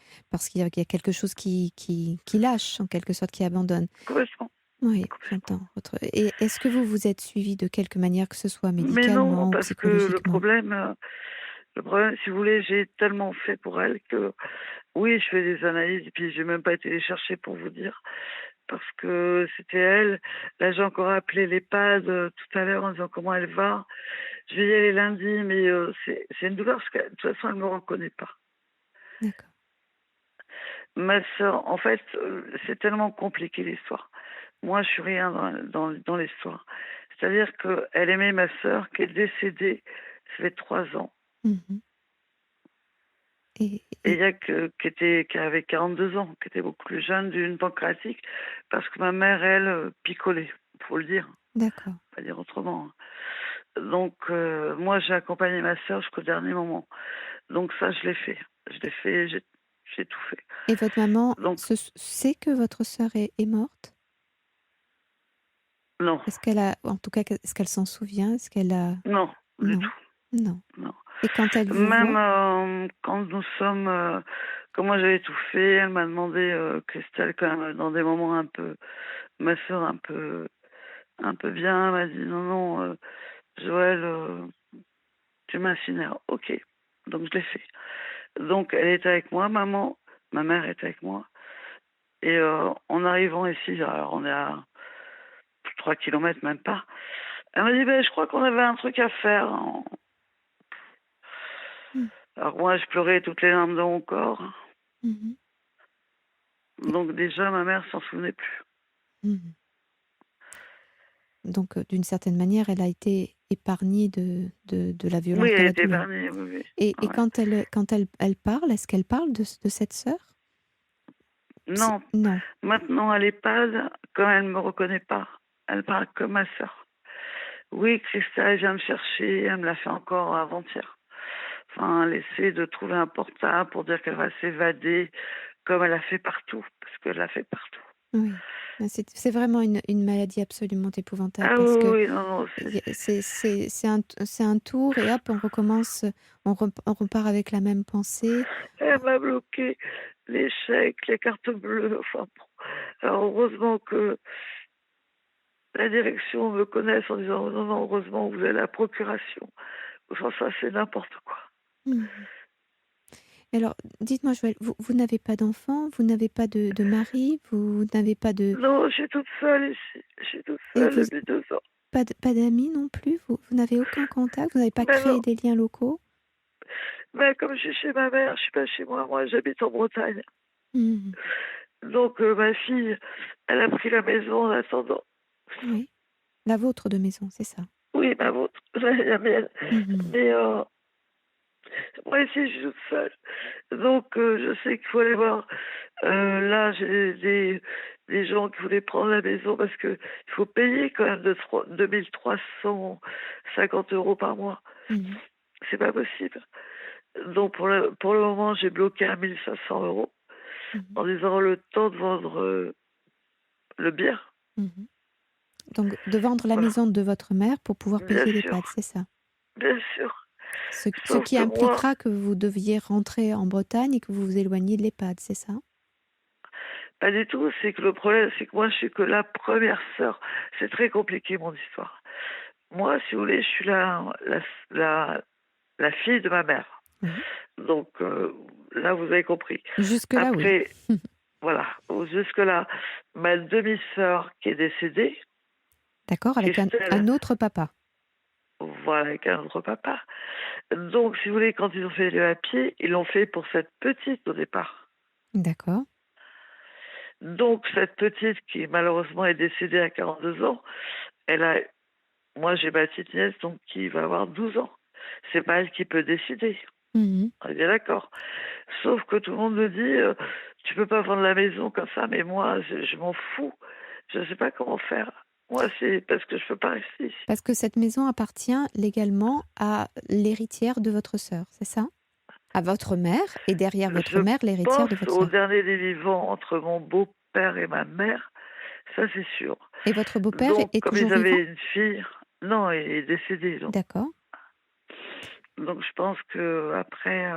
y a quelque chose qui lâche en quelque sorte, qui abandonne. Complètement, Oui, complètement. j'entends. Et est-ce que vous vous êtes suivi de quelque manière que ce soit Mais non, médicalement ou parce que psychologiquement? le problème, si vous voulez, j'ai tellement fait pour elle que oui, je fais des analyses et puis j'ai même pas été les chercher pour vous dire parce que c'était elle. Là, j'ai encore appelé l'EHPAD tout à l'heure en disant comment elle va. Je vais y aller lundi, mais c'est une douleur parce que de toute façon, elle me reconnaît pas. D'accord. Ma sœur, en fait, c'est tellement compliqué l'histoire. Moi, je suis rien dans l'histoire. C'est-à-dire qu'elle aimait ma sœur qui est décédée, ça fait 3 ans. Mhm. Et, Et il et- y a qui avait 42 ans, qui était beaucoup plus jeune, d'une pancréatite, parce que ma mère, elle, picolait, faut le dire, d'accord. pas dire autrement. Donc, moi, j'ai accompagné ma sœur jusqu'au dernier moment. Donc ça, je l'ai fait. Je l'ai fait, j'ai tout fait. Et votre maman Donc, sait que votre sœur est morte? non, Est-ce qu'elle a, en tout cas, est-ce qu'elle s'en souvient? Est-ce qu'elle a... non, du Non, tout, non. non. Et quand elle vous Même voit? quand nous sommes, quand moi j'avais tout fait, elle m'a demandé, Christelle, quand même, dans des moments un peu, ma sœur un peu bien, elle m'a dit non, non, Joël, tu m'incinères. Ok, donc je l'ai fait. Donc elle était avec moi, ma mère était avec moi. Et en arrivant ici, alors on est à 3 kilomètres, même pas, elle m'a dit, ben, je crois qu'on avait un truc à faire. Mm. Alors moi, je pleurais toutes les larmes de mon corps. Mhm. Donc déjà, ma mère s'en souvenait plus. Mhm. Donc, d'une certaine manière, elle a été épargnée de la Oui, violence de elle la était douleur. épargnée, oui, oui. Et Ouais. quand elle parle, est-ce qu'elle parle de cette sœur? Non, Non. maintenant à l'EHPAD, quand elle ne me reconnaît pas, elle parle comme ma sœur. Oui, Christa vient me chercher, elle me l'a fait encore avant-hier. Enfin, elle essaie de trouver un portable pour dire qu'elle va s'évader, comme elle a fait partout, parce qu'elle l'a fait partout. Oui. C'est vraiment une maladie absolument épouvantable, Ah parce oui, que oui, non, non, c'est un tour et hop, on recommence, on repart avec la même pensée. elle m'a bloqué les chèques, les cartes bleues, enfin bon. Alors heureusement que la direction me connaisse en disant non, non, heureusement vous avez la procuration. Enfin, ça, c'est n'importe quoi. Mhm. Alors, dites-moi, Joël, vous n'avez pas d'enfant, vous n'avez pas de mari, vous n'avez pas de... Non, je suis toute seule ici. Je suis toute Et seule vous, depuis 2 ans. pas d'amis non plus? Vous n'avez aucun contact? Vous n'avez pas Mais créé non, des liens locaux? mais comme je suis chez ma mère, je suis pas chez moi. Moi, j'habite en Bretagne. Mhm. Donc, ma fille, elle a pris la maison en attendant. Oui. La vôtre de maison, c'est ça? Oui, ma vôtre, la mienne. Mhm. Mais moi, ici, je suis toute seule. Donc, je sais qu'il faut aller voir. Là, j'ai des gens qui voulaient prendre la maison parce qu'il faut payer quand même 2 350 € par mois. Mhm. C'est pas possible. Donc, pour le moment, j'ai bloqué à 1 500 € Mhm. en disant le temps de vendre le bien. Mhm. Donc, de vendre la Voilà. maison de votre mère pour pouvoir Bien payer l'EHPAD, sûr, c'est ça? bien sûr. Ce Sauf qui que moi, impliquera que vous deviez rentrer en Bretagne et que vous vous éloigniez de l'EHPAD, c'est ça? pas du tout. C'est que le problème, c'est que moi, je suis que la première sœur. C'est très compliqué, mon histoire. Moi, si vous voulez, je suis la fille de ma mère. Oui. Donc, là, vous avez compris. Jusque-là, oui. Après, Voilà, jusque-là. Ma demi-sœur qui est décédée, D'accord, avec Christelle, un autre papa. voilà, avec un autre papa. Donc, si vous voulez, quand ils ont fait le papier, ils l'ont fait pour cette petite au départ. D'accord. Donc, cette petite qui malheureusement est décédée à 42 ans, elle a, moi j'ai ma petite nièce donc qui va avoir 12 ans. C'est pas elle qui peut décider. Mhm. On est bien d'accord. Sauf que tout le monde me dit, tu peux pas vendre la maison comme ça, mais moi, je m'en fous. Je ne sais pas comment faire. Moi, c'est parce que je peux pas rester ici. Parce que cette maison appartient légalement à l'héritière de votre sœur, c'est ça? À votre mère, et derrière votre Je mère, l'héritière pense de votre au sœur. dernier des vivants entre mon beau-père et ma mère, ça c'est sûr. Et votre beau-père Donc, est comme toujours ils vivant? avaient une fille, non, il est décédé. D'accord. Donc je pense que après,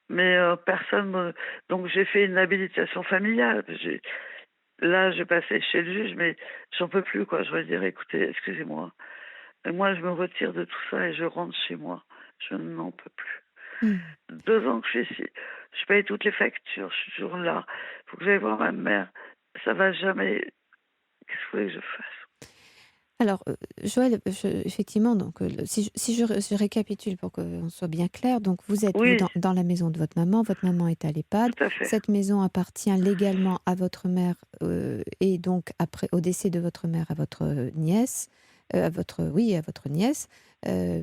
mais personne. Donc j'ai fait une habilitation familiale. Là, je passais chez le juge, mais j'en peux plus, quoi. Je vais dire, écoutez, excusez-moi. Et moi, je me retire de tout ça et je rentre chez moi. Je n'en peux plus. Mhm. 2 ans que je suis ici. Je paye toutes les factures. Je suis toujours là. Il faut que j'aille voir ma mère. Ça va jamais. Qu'est-ce que vous voulez que je fasse? Alors, Joël, effectivement, donc, si je récapitule pour qu'on soit bien clair, donc vous êtes, vous, Oui, dans la maison de votre maman est à l'EHPAD, tout à fait. cette maison appartient légalement à votre mère, et donc, après, au décès de votre mère, à votre nièce, oui, à votre nièce,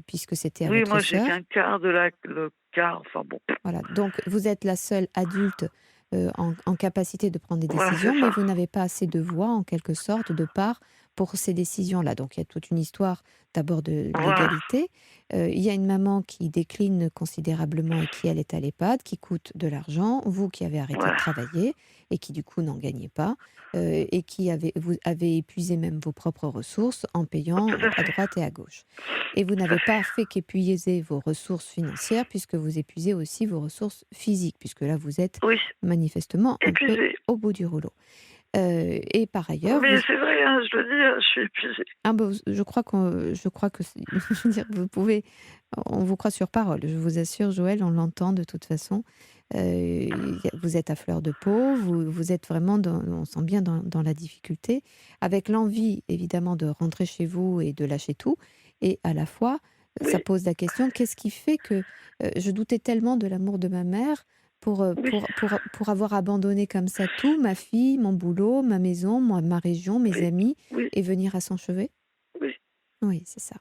puisque c'était à Oui, votre moi, j'ai sœur. qu'un quart le quart. Enfin bon. Voilà, donc vous êtes la seule adulte en capacité de prendre des Voilà, décisions, c'est mais ça. vous n'avez pas assez de voix, en quelque sorte, de part pour ces décisions-là. Donc il y a toute une histoire d'abord de Voilà. légalité. Il y a une maman qui décline considérablement et qui, elle, est à l'EHPAD, qui coûte de l'argent. Vous qui avez arrêté de Voilà. travailler et qui, du coup, n'en gagnez pas, et qui vous avez épuisé même vos propres ressources en payant Tout à à fait. droite et à gauche. Et vous Tout à n'avez fait. pas fait qu'épuiser vos ressources financières, puisque vous épuisez aussi vos ressources physiques, puisque là, vous êtes Oui, manifestement un peu épuisée. au bout du rouleau. Et par ailleurs, Mais c'est vrai, hein, je le dis, hein, je suis épuisée. ah ben, je crois que je veux dire, vous pouvez, on vous croit sur parole. Je vous assure, Joël, on l'entend de toute façon. Vous êtes à fleur de peau, vous êtes vraiment, on sent bien dans la difficulté, avec l'envie évidemment de rentrer chez vous et de lâcher tout. Et à la fois, ça Oui, pose la question, qu'est-ce qui fait que je doutais tellement de l'amour de ma mère oui, pour avoir abandonné comme ça tout, ma fille, mon boulot, ma maison, ma région, mes oui, amis, oui, et venir à son chevet? oui. Oui, c'est ça.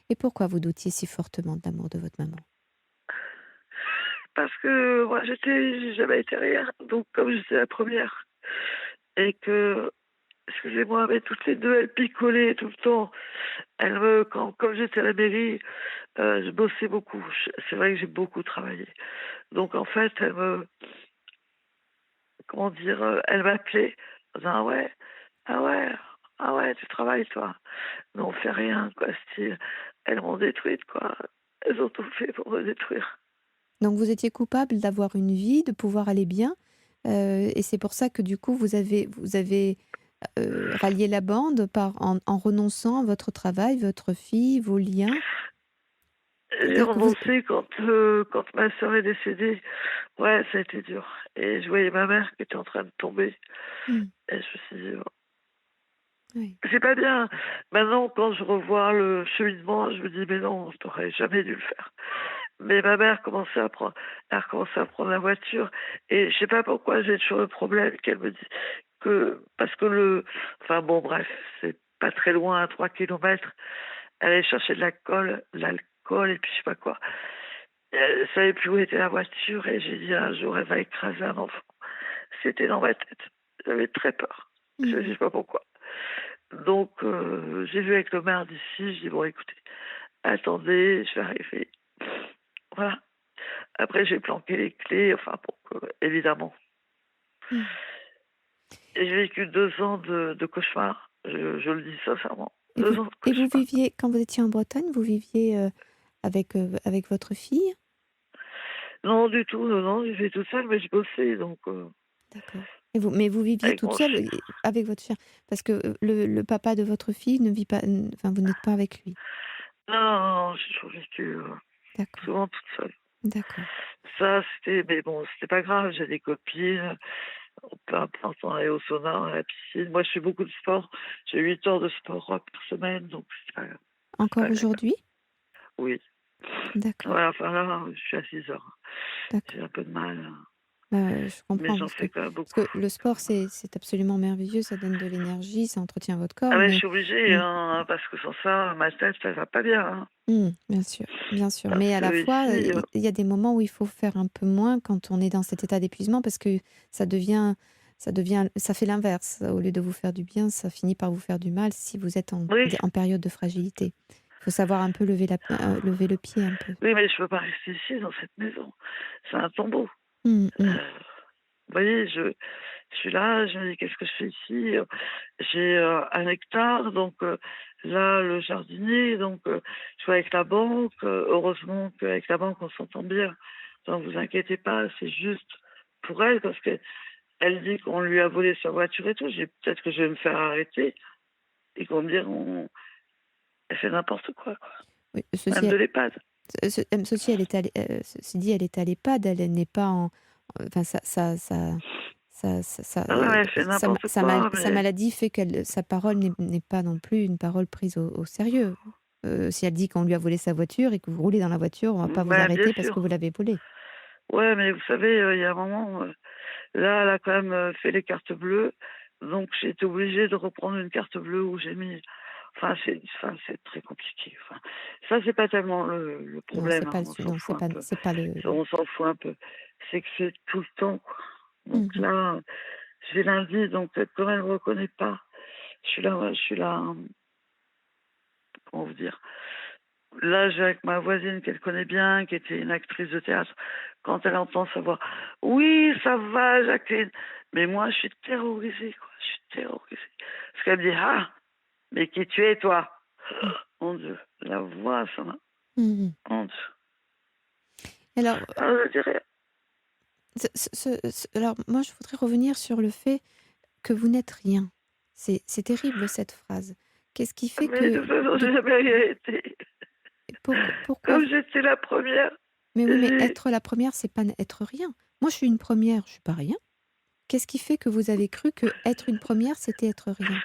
Et pourquoi vous doutiez si fortement de l'amour de votre maman? Parce que moi, j'ai jamais été rien. Donc, comme j'étais la première, et que, excusez-moi, mais toutes les deux, elles picolaient tout le temps. Comme j'étais à la mairie, je bossais beaucoup. C'est vrai que j'ai beaucoup travaillé. Donc, en fait, comment dire, elles m'appelaient en disant, ah ouais, ah ouais, tu travailles, toi. Mais on fait rien, quoi, style. Elles m'ont détruite, quoi. Elles ont tout fait pour me détruire. Donc vous étiez coupable d'avoir une vie, de pouvoir aller bien, et c'est pour ça que du coup vous avez rallié la bande en renonçant à votre travail, votre fille, vos liens? J'ai C'est-à-dire que vous... renoncé quand ma soeur est décédée. Ouais, ça a été dur. Et je voyais ma mère qui était en train de tomber. Hmm, Et je me suis dit, oh, oui. c'est pas bien. Maintenant, quand je revois le cheminement, je me dis, mais non, je n'aurais jamais dû le faire. Mais ma mère elle a recommencé à prendre la voiture. Et je sais pas pourquoi j'ai toujours le problème qu'elle me dit parce que enfin bon, bref, c'est pas très loin, à 3 kilomètres. Elle allait chercher de l'alcool et puis je sais pas quoi. Elle savait plus où était la voiture et j'ai dit un jour, elle va écraser un enfant. C'était dans ma tête. J'avais très peur. Je Mhm. sais pas pourquoi. Donc, j'ai vu avec le maire d'ici, je dis, bon, écoutez, attendez, je vais arriver. Voilà. Après, j'ai planqué les clés, enfin, évidemment. Mhm. Et j'ai vécu 2 ans de cauchemar, je le dis sincèrement. Et 2 ans de vous cauchemar. viviez, quand vous étiez en Bretagne, vous viviez avec votre fille? Non, du tout, non, non, j'ai fait toute seule, mais je bossais, donc, D'accord. Mais vous viviez avec toute mon seule chien. avec votre chien? Parce que le papa de votre fille ne vit pas, enfin, vous n'êtes pas avec lui? Non, non, non, j'ai toujours vécu D'accord, souvent toute seule. d'accord. Ça, mais bon, c'était pas grave, j'ai des copines. peu importe, on allait au sauna, à la piscine. Moi, je fais beaucoup de sport. J'ai 8 heures de sport par semaine, donc c'est Encore pas grave. aujourd'hui? Oui. D'accord, Voilà, enfin là, je suis à 6 heures. d'accord. J'ai un peu de mal, Je mais comprends j'en fais quand même parce beaucoup. que le sport, c'est absolument merveilleux, ça donne de l'énergie, ça entretient votre corps, Ah ouais, je mais suis obligée, mmh, hein, parce que sans ça, ma tête, ça va pas bien, hein. bien sûr, bien sûr. Parce Mais à la que fois, ici, il y a des moments où il faut faire un peu moins quand on est dans cet état d'épuisement parce que ça devient ça fait l'inverse. Au lieu de vous faire du bien, ça finit par vous faire du mal si vous êtes oui, en période de fragilité. Il faut savoir un peu lever le pied un peu. oui, mais je peux pas rester ici, dans cette maison. C'est un tombeau. Mmh mh. Vous voyez, je suis là, je me dis: «Qu'est-ce que je fais ici?» J'ai, 1 hectare, donc là, le jardinier, donc je suis avec la banque, heureusement qu'avec la banque, on s'entend bien. Donc vous inquiétez pas, c'est juste pour elle, parce qu'elle dit qu'on lui a volé sa voiture et tout. J'ai peut-être que je vais me faire arrêter et qu'on va me dire: «On elle fait n'importe quoi», Oui, même de l'EHPAD. ceci dit, elle est à l'EHPAD, elle n'est pas en enfin Ah ouais, elle fait n'importe quoi, sa mais maladie fait que sa parole n'est pas non plus une parole prise au sérieux. Si elle dit qu'on lui a volé sa voiture et que vous roulez dans la voiture, on va pas vous bah, bien arrêter parce que sûr. vous l'avez volée. Ouais, mais vous savez, il y a un moment, là, elle a quand même, fait les cartes bleues, donc j'ai été obligée de reprendre une carte bleue où j'ai mis c'est très compliqué, enfin, ça, c'est pas tellement le Non, c'est problème, pas hein, le on su s'en non, fout un peu. c'est pas le Ça, on s'en fout un peu. C'est que c'est tout le temps, quoi. Donc mmh mh. là, je vais lundi, donc comme elle me reconnaît pas, je suis là, comment vous dire? Là, j'ai avec ma voisine qu'elle connaît bien, qui était une actrice de théâtre, quand elle entend sa voix: «Oui, ça va Jacqueline», mais moi, je suis terrorisée, quoi, je suis terrorisée. Parce qu'elle me dit: «Ah, mais qui tu es toi?» Mmh. Mon Dieu, la voix, ça m'a Mmh mh. mon Dieu. Alors, Ah, je dirais alors moi, je voudrais revenir sur le fait que vous n'êtes rien. C'est terrible cette phrase. Qu'est-ce qui fait mais de que toute façon, de j'ai jamais rien été. pourquoi Comme j'étais la première, mais oui, mais j'ai être la première, c'est pas être rien. Moi, je suis une première, je suis pas rien. Qu'est-ce qui fait que vous avez cru que être une première, c'était être rien?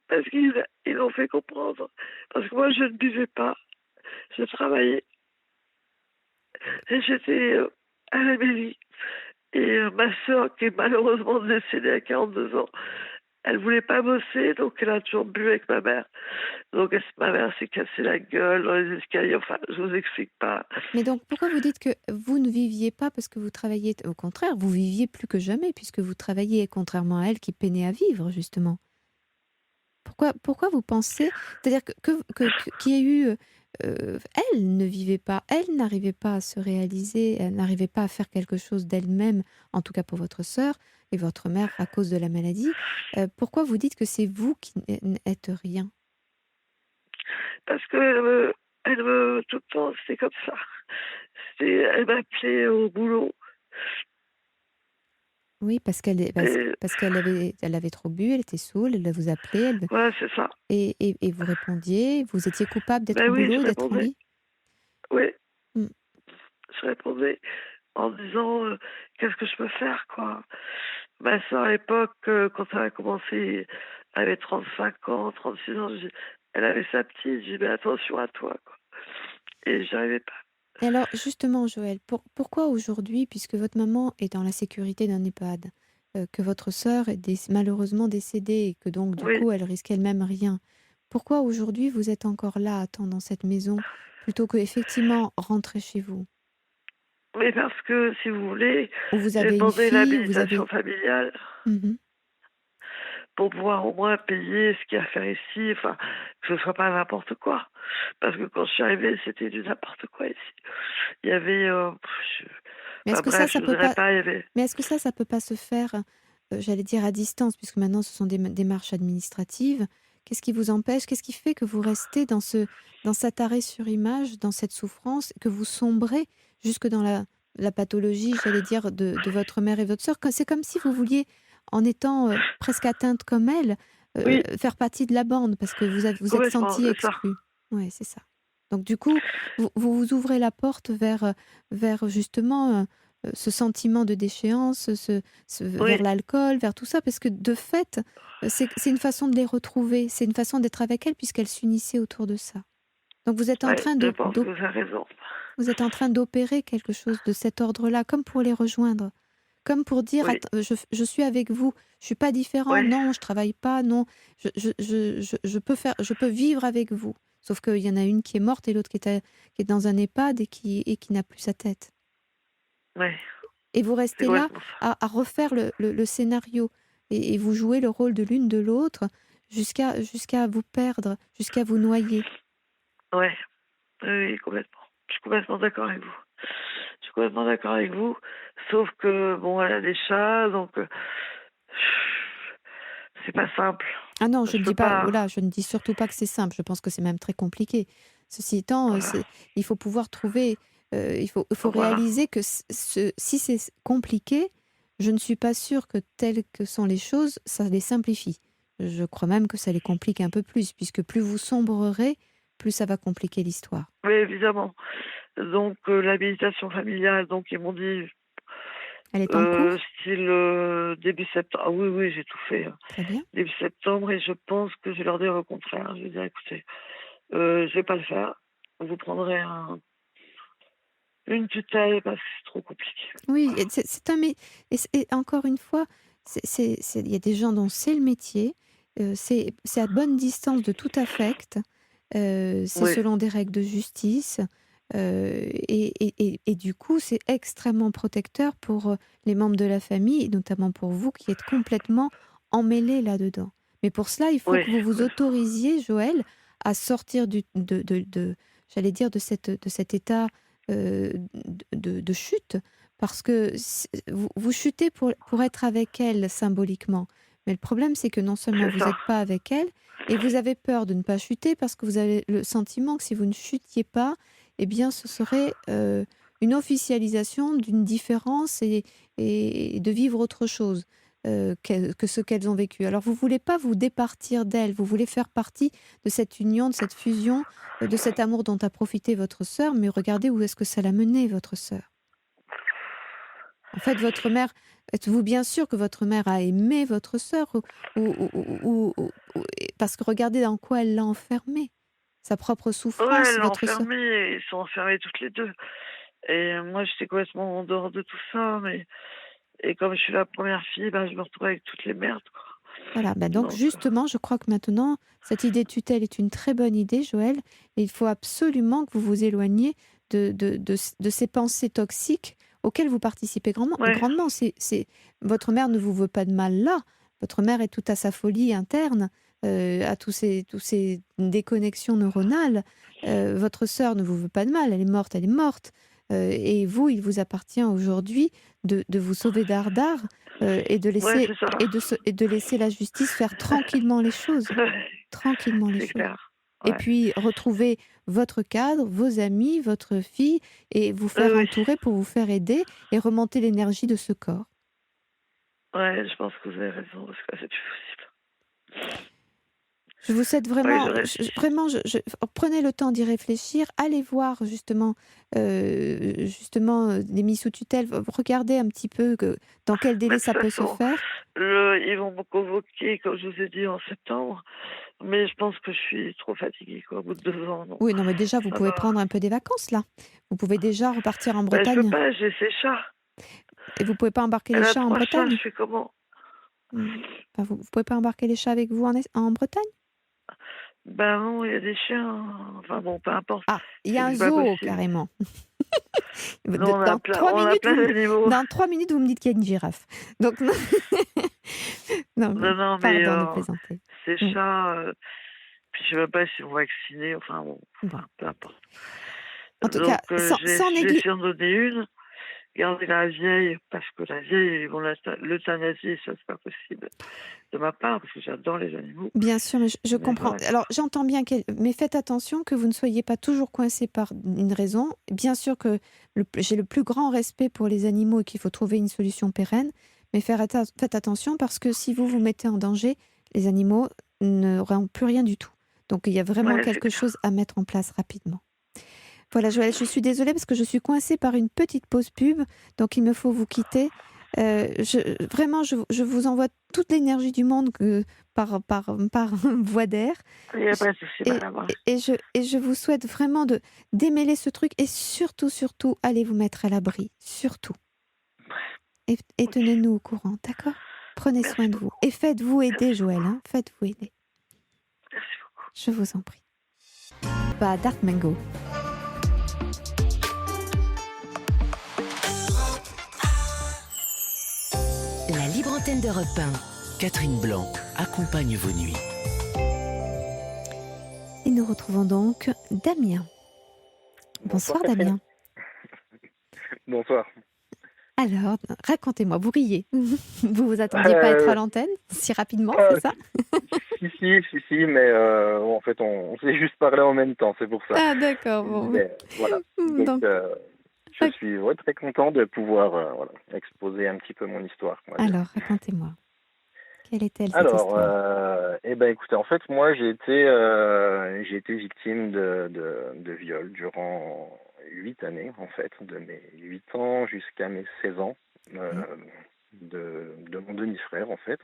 parce qu'ils ont fait comprendre. Parce que moi, je ne buvais pas, je travaillais et j'étais, à la mairie. Et ma sœur, qui est malheureusement décédée à 42 ans, elle voulait pas bosser, donc elle a toujours bu avec ma mère. Donc ma mère s'est cassé la gueule dans les escaliers, enfin, je vous explique pas. Mais donc pourquoi vous dites que vous ne viviez pas parce que vous travailliez? Au contraire, vous viviez plus que jamais puisque vous travailliez, contrairement à elle qui peinait à vivre justement. Pourquoi vous pensez c'est-à-dire qu'il y ait eu, elle ne vivait pas, elle n'arrivait pas à se réaliser, elle n'arrivait pas à faire quelque chose d'elle-même, en tout cas pour votre sœur et votre mère à cause de la maladie. Pourquoi vous dites que c'est vous qui n'êtes rien? Parce que tout le temps, c'était comme ça. Elle m'appelait au boulot. Oui, Et parce elle avait trop bu, elle était saoule, elle vous appelait, voilà, c'est ça. et vous répondiez, vous étiez coupable d'être Ben au oui, je boulot, d'être en répondais. lit? Oui, Mmh. je répondais en disant qu'est-ce que je peux faire, quoi. Ma soeur, à l'époque, quand elle a commencé, elle avait 35 ans, 36 ans, elle avait sa petite, j'ai dit, mais attention à toi, quoi. Et j'y arrivais pas. Et alors justement Joël, pourquoi aujourd'hui, puisque votre maman est dans la sécurité d'un EHPAD, que votre sœur est malheureusement décédée et que donc du Oui, coup elle risque elle-même rien, pourquoi aujourd'hui vous êtes encore là à attendre dans cette maison plutôt que effectivement rentrer chez vous? mais parce que, si vous voulez, Où vous j'ai avez une demandé fille, où vous l'habilitation avez... familiale Mmh. pour pouvoir au moins payer ce qu'il y a à faire ici, enfin, que ce soit pas n'importe quoi. Parce que quand je suis arrivée, c'était du n'importe quoi ici. Il y avait, Mais est-ce enfin que ça, bref, ça je peut voudrais pas pas, il y avait mais est-ce que ça peut pas se faire, j'allais dire à distance, puisque maintenant ce sont des démarches administratives? Qu'est-ce qui vous empêche? Qu'est-ce qui fait que vous restez dans cet arrêt sur image, dans cette souffrance, que vous sombrez jusque dans la pathologie, j'allais dire, de votre mère et votre sœur? C'est comme si vous vouliez, en étant, presque atteinte comme elle, oui, faire partie de la bande parce que vous êtes complètement, sentie c'est ça. exclue. Ouais, c'est ça. Donc du coup, vous ouvrez la porte vers justement, ce sentiment de déchéance, vers Oui, l'alcool, vers tout ça, parce que de fait, c'est une façon de les retrouver, c'est une façon d'être avec elles puisqu'elles s'unissaient autour de ça. Donc ouais, je pense que vous avez raison. vous êtes en train d'opérer quelque chose de cet ordre-là, comme pour les rejoindre, comme pour dire Oui, je suis avec vous, je suis pas différent, oui, non, je travaille pas, non, je peux vivre avec vous. Sauf qu'il y en a une qui est morte et l'autre qui est dans un EHPAD et qui n'a plus sa tête. oui, Et vous c'est restez là complètement ça. à refaire le scénario et vous jouez le rôle de l'une de l'autre jusqu'à vous perdre, jusqu'à vous noyer. Ouais, oui, oui, complètement. Je suis complètement d'accord avec vous. Je suis complètement d'accord avec vous. Sauf que, bon, elle a des chats, donc c'est pas simple. Ah non, je Je ne peux dis pas, pas. voilà, je ne dis surtout pas que c'est simple. Je pense que c'est même très compliqué. Ceci étant, Voilà. il faut pouvoir trouver, il faut Voilà. réaliser que si c'est compliqué, je ne suis pas sûre que telles que sont les choses, ça les simplifie. Je crois même que ça les complique un peu plus, puisque plus vous sombrerez, plus ça va compliquer l'histoire. Oui, évidemment. Donc, l'habilitation familiale, donc ils m'ont dit Elle est en cours? style début septembre. Ah oui, oui, j'ai tout fait, hein. Très bien. Début septembre, et je pense que je vais leur dire au contraire. Je vais dire, écoutez, je vais pas le faire. Vous prendrez une tutelle parce que c'est trop compliqué. Oui, et c'est un et encore une fois, il y a des gens dont c'est le métier, c'est à bonne distance de tout affect, c'est Oui, selon des règles de justice, et du coup, c'est extrêmement protecteur pour, les membres de la famille et notamment pour vous qui êtes complètement emmêlés là-dedans. Mais pour cela, il faut oui, que vous vous oui, autorisiez, Joël, à sortir j'allais dire de cet état, de chute, parce que vous chutez pour être avec elle symboliquement. Mais le problème, c'est que non seulement c'est vous ça. n'êtes pas avec elle, et vous avez peur de ne pas chuter parce que vous avez le sentiment que si vous ne chutiez pas, eh bien, ce serait une officialisation d'une différence et de vivre autre chose que ce qu'elles ont vécu. Alors, vous voulez pas vous départir d'elle, vous voulez faire partie de cette union, de cette fusion, de cet amour dont a profité votre sœur, mais regardez où est-ce que ça l'a mené, votre sœur. En fait, votre mère, êtes-vous bien sûr que votre mère a aimé votre sœur parce que regardez dans quoi elle l'a enfermée. Sa propre Ouais, elle souffrance, l'a votre sœur. enfermée, et ils sont enfermés toutes les deux. Et moi, j'étais complètement en dehors de tout ça, mais et comme je suis la première fille, ben, je me retrouve avec toutes les merdes, quoi. Voilà, bah donc Donc, justement, je crois que maintenant, cette idée de tutelle est une très bonne idée, Joël, et il faut absolument que vous vous éloigniez de ces pensées toxiques auxquelles vous participez grandement. ouais, grandement. Votre mère ne vous veut pas de mal là, votre mère est toute à sa folie interne, à tous ces déconnexions neuronales. Votre sœur ne vous veut pas de mal, elle est morte, elle est morte. Et vous, il vous appartient aujourd'hui de vous sauver d'ardard et de ouais, laisser c'est ça. et de laisser la justice faire tranquillement les choses, tranquillement les C'est choses. clair. Et Ouais. puis retrouver votre cadre, vos amis, votre fille, et vous faire Oui, entourer pour vous faire aider et remonter l'énergie de ce corps. ouais, je pense que vous avez raison, parce que là, c'est plus possible. Je vous souhaite Ouais, je vraiment, réfléchis. vraiment, prenez le temps d'y réfléchir, allez voir justement les mises sous tutelle, regardez un petit peu dans quel Mais délai de toute ça peut se façon, faire. ils vont me convoquer, comme je vous ai dit, en septembre. Mais je pense que je suis trop fatiguée, quoi, au bout de 2 ans, non. Oui, non, mais déjà, vous Ça pouvez va. prendre un peu des vacances, là. Vous pouvez déjà repartir en Ben, je peux Bretagne. pas, j'ai ces chats. Et vous pouvez pas embarquer les Elle a chats en 3 chats, je Bretagne? fais comment? Enfin, vous pouvez pas embarquer les chats avec vous en Bretagne? Ben non, il y a des chiens, hein. Enfin bon, peu importe. Ah, il y C'est a un juste pas zoo, possible. carrément. Nous, on a Dans plein, 3 on a minutes, plein d'animaux. dans 3 minutes, vous me dites qu'il y a une girafe. Donc, non, non, Non, non, mais pardon de plaisanter. ces Mm. chats, puis je sais même pas s'ils vont vacciner, enfin bon, Bon. enfin, peu importe. En tout cas, Donc, sans je vais négliger. essayer d'en donner une, garder la vieille, parce que la vieille, ils vont l'euthanasier, ça c'est pas possible de ma part, parce que j'adore les animaux. Bien sûr, mais je Mais comprends. voilà, Alors, quoi. j'entends bien, mais faites attention que vous ne soyez pas toujours coincé par une raison. Bien sûr que j'ai le plus grand respect pour les animaux et qu'il faut trouver une solution pérenne, mais faites attention parce que si vous vous mettez en danger, les animaux n'auront plus rien du tout. Donc, il y a vraiment Ouais, c'est quelque chose clair. à mettre en place rapidement. Voilà, Joël, je suis désolée parce que je suis coincée par une petite pause pub, donc il me faut vous quitter. Vraiment, je vous envoie toute l'énergie du monde par voie d'air. Il n'y a pas de souci, madame. Et je vous souhaite vraiment de démêler ce truc et surtout, surtout, allez vous mettre à l'abri, surtout. Et tenez-nous au courant, d'accord? Prenez soin de vous. Et faites-vous aider, Joël, hein, faites-vous aider. Merci beaucoup. Je vous en prie. Bah, Dark Mango. La libre antenne d'Europe 1. Catherine Blanc accompagne vos nuits. Et nous retrouvons donc Damien. Bonsoir Damien. Bonsoir. Alors, racontez-moi, vous riez. Vous vous attendiez pas à être à l'antenne si rapidement, c'est ça? Si, mais en fait, on s'est juste parlé en même temps, c'est pour ça. Ah d'accord, bon. Mais, voilà. Donc, je suis très content de pouvoir exposer un petit peu mon histoire. Alors, racontez-moi. Quelle est-elle cette histoire? Écoutez, en fait, moi, j'ai été victime de viol durant 8 années, en fait, de mes 8 ans jusqu'à mes 16 ans, de mon demi-frère, en fait.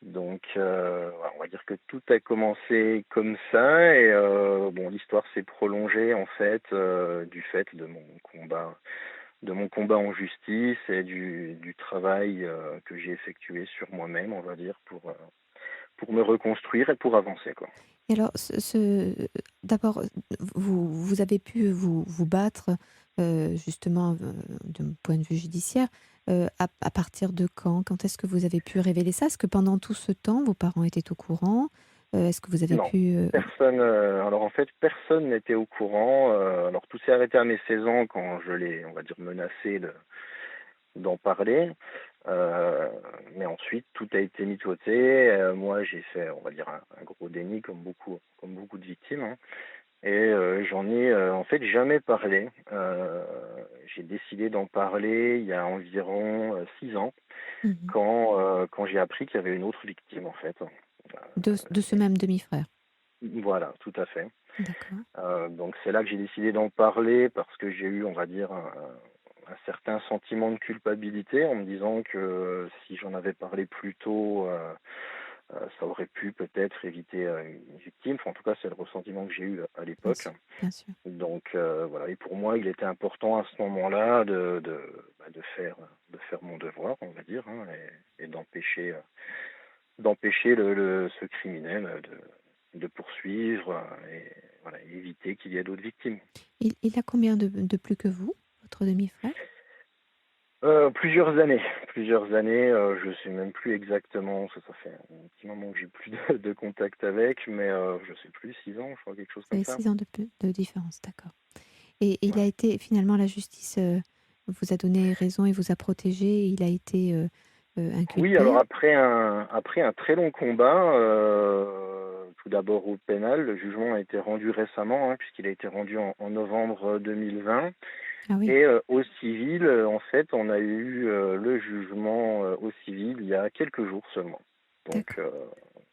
Donc, on va dire que tout a commencé comme ça, et l'histoire s'est prolongée, en fait, du fait de mon combat en justice et du travail que j'ai effectué sur moi-même, on va dire, pour me reconstruire et pour avancer, quoi. Et alors, d'abord, vous avez pu vous battre, justement, d'un point de vue judiciaire, à partir de quand? Quand est-ce que vous avez pu révéler ça? Est-ce que pendant tout ce temps, vos parents étaient au courant? Est-ce que vous avez pu... Personne. Alors en fait, personne n'était au courant. Alors tout s'est arrêté à mes 16 ans quand je l'ai, on va dire, menacé d'en parler. Mais ensuite, tout a été mijoté. Moi, j'ai fait, on va dire, un gros déni comme beaucoup de victimes. Hein. Et j'en ai en fait jamais parlé. J'ai décidé d'en parler il y a environ 6 ans, quand j'ai appris qu'il y avait une autre victime, en fait. De ce même demi-frère. Voilà, tout à fait. D'accord. Donc c'est là que j'ai décidé d'en parler parce que j'ai eu, on va dire, un certain sentiment de culpabilité en me disant que si j'en avais parlé plus tôt, ça aurait pu peut-être éviter une victime. Enfin, en tout cas, c'est le ressentiment que j'ai eu à l'époque. Bien sûr. Donc voilà, et pour moi, il était important à ce moment-là de faire mon devoir, on va dire, hein, et d'empêcher ce criminel de poursuivre et éviter qu'il y ait d'autres victimes. Il a combien de plus que vous, votre demi-frère? Plusieurs années. Je ne sais même plus exactement, ça fait un petit moment que j'ai plus de contact avec, mais je ne sais plus, 6 ans, je crois, quelque chose comme ça. 6 ans de différence, d'accord. Et il a été, finalement, la justice vous a donné raison et vous a protégé, il a été inculpé? Oui, alors après un très long combat, tout d'abord au pénal, le jugement a été rendu récemment, hein, puisqu'il a été rendu en novembre 2020. Ah oui. Et au civil, en fait, on a eu le jugement au civil il y a quelques jours seulement. Donc,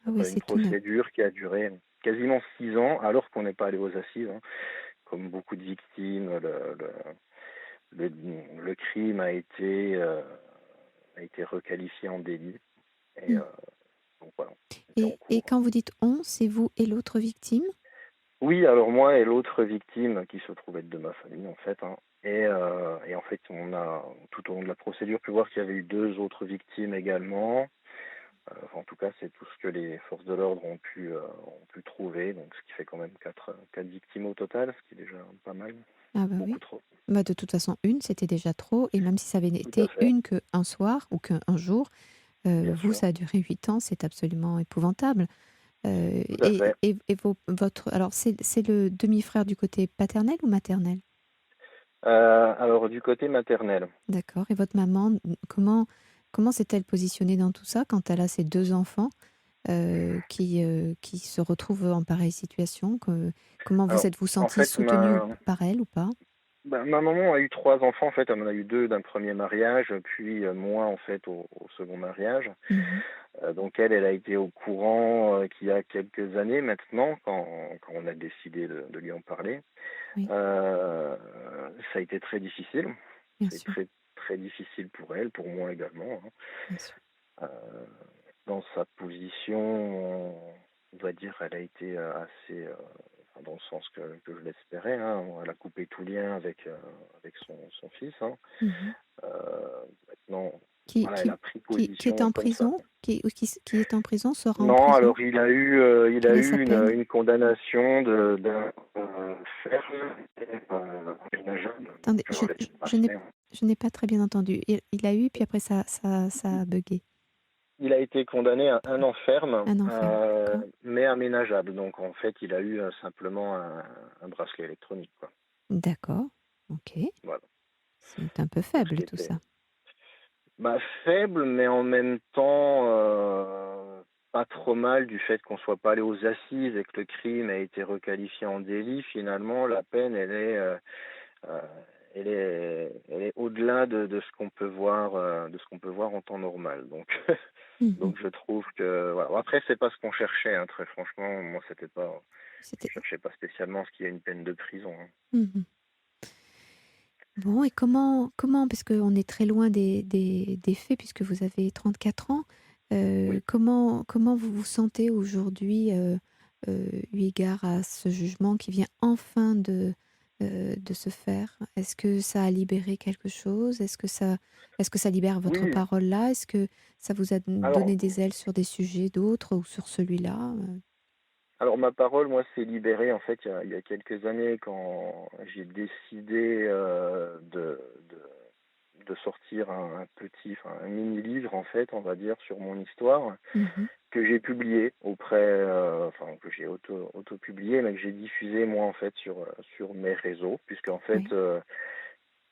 une procédure qui a duré quasiment 6 ans, alors qu'on n'est pas allé aux assises. Hein. Comme beaucoup de victimes, le crime a été requalifié en délit. Et, donc, voilà. Et quand vous dites on, c'est vous et l'autre victime? Oui, alors moi et l'autre victime qui se trouve être de ma famille, en fait. Hein. Et en fait, on a, tout au long de la procédure, pu voir qu'il y avait eu 2 autres victimes également. En tout cas, c'est tout ce que les forces de l'ordre ont pu trouver, donc ce qui fait quand même 4 victimes au total, ce qui est déjà pas mal. Ah bah beaucoup oui. trop. Bah de toute façon, une, c'était déjà trop. Et même si ça avait été une qu'un soir ou qu'un jour, vous, ça a duré 8 ans, c'est absolument épouvantable. Alors, c'est le demi-frère du côté paternel ou maternel? Alors, du côté maternel. D'accord. Et votre maman, comment s'est-elle positionnée dans tout ça quand elle a ses 2 enfants qui se retrouvent en pareille situation? Comment vous êtes-vous senti soutenu par elle ou pas? Ma maman a eu 3 enfants, en fait, elle en a eu 2 d'un premier mariage, puis moi, en fait, au second mariage. Mhm. Donc elle a été au courant qu'il y a quelques années maintenant, quand on a décidé de lui en parler. Oui, Ça a été très difficile. bien C'est sûr, très, très difficile pour elle, pour moi également, hein. bien sûr. Euh, dans sa position, on doit dire, elle a été assez, enfin, dans le sens que je l'espérais, hein. Elle a coupé tout lien avec son fils, hein. Mhm. Maintenant, Qui, voilà, elle qui, a pris qui est position en comme ça. prison? Qui est en prison sera en Non, prison? alors il a Quelle est sa eu peine? une condamnation d'un ferme aménageable. Attendez, Je relève pas ferme. je n'ai pas très bien entendu. Il a eu, puis après ça a bugué. Il a été condamné à 1 an ferme, Un enferme, d'accord. mais aménageable. Donc en fait, il a eu simplement un bracelet électronique, quoi. D'accord, ok. Voilà. C'est un peu Donc ce qui faible tout était ça. faible, mais en même temps pas trop mal du fait qu'on soit pas allé aux assises et que le crime a été requalifié en délit. Finalement, la peine, euh, elle est au-delà de ce qu'on peut voir, de ce qu'on peut voir en temps normal. Donc, Mhm. donc je trouve que voilà. Bon, après, c'est pas ce qu'on cherchait, hein, très franchement. Moi, c'était pas, je C'était. cherchais pas spécialement ce qu'il y a une peine de prison, hein. Mhm. Bon, et parce qu'on est très loin des faits, puisque vous avez 34 ans, Oui. comment vous vous sentez aujourd'hui, eu égard à ce jugement qui vient enfin de se faire? Est-ce que ça a libéré quelque chose? Est-ce que ça libère votre Oui. parole là? Est-ce que ça vous a Alors, donné des ailes sur des sujets d'autres ou sur celui-là? Alors ma parole, moi, s'est libérée en fait il y a quelques années quand j'ai décidé de sortir un petit, enfin un mini-livre en fait, on va dire, sur mon histoire, Mhm, que j'ai publié auprès, enfin que j'ai auto-publié, mais que j'ai diffusé moi en fait sur mes réseaux, puisque en fait oui.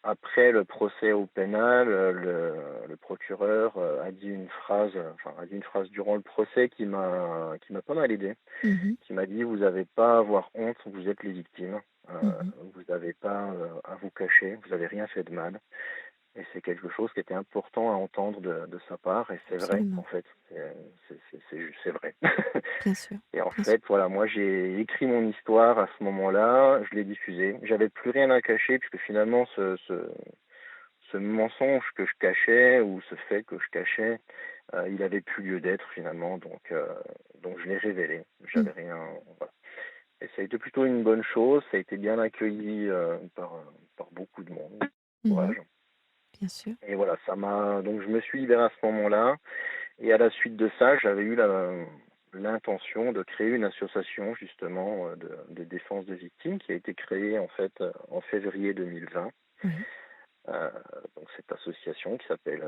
après le procès au pénal, le procureur a dit une phrase, enfin a dit une phrase durant le procès qui m'a pas mal aidé, Mhm, qui m'a dit: «Vous n'avez pas à avoir honte, vous êtes les victimes, mhm, vous n'avez pas à vous cacher, vous n'avez rien fait de mal». Et c'est quelque chose qui était important à entendre de sa part, et c'est vrai, en absolument. fait, c'est vrai. Bien sûr. Et en Bien sûr. fait, voilà, moi j'ai écrit mon histoire à ce moment-là, je l'ai diffusée. J'avais plus rien à cacher, puisque finalement ce mensonge que je cachais, ou ce fait que je cachais, il avait plus lieu d'être finalement, donc je l'ai révélé. J'avais Mhm, rien, voilà. Et ça a été plutôt une bonne chose, ça a été bien accueilli par beaucoup de monde. mhm, Courage. bien sûr. Et voilà, donc je me suis libéré à ce moment-là, et à la suite de ça, j'avais eu l'intention de créer une association justement de défense des victimes, qui a été créée en fait en février 2020. Oui. Euh, donc cette association qui s'appelle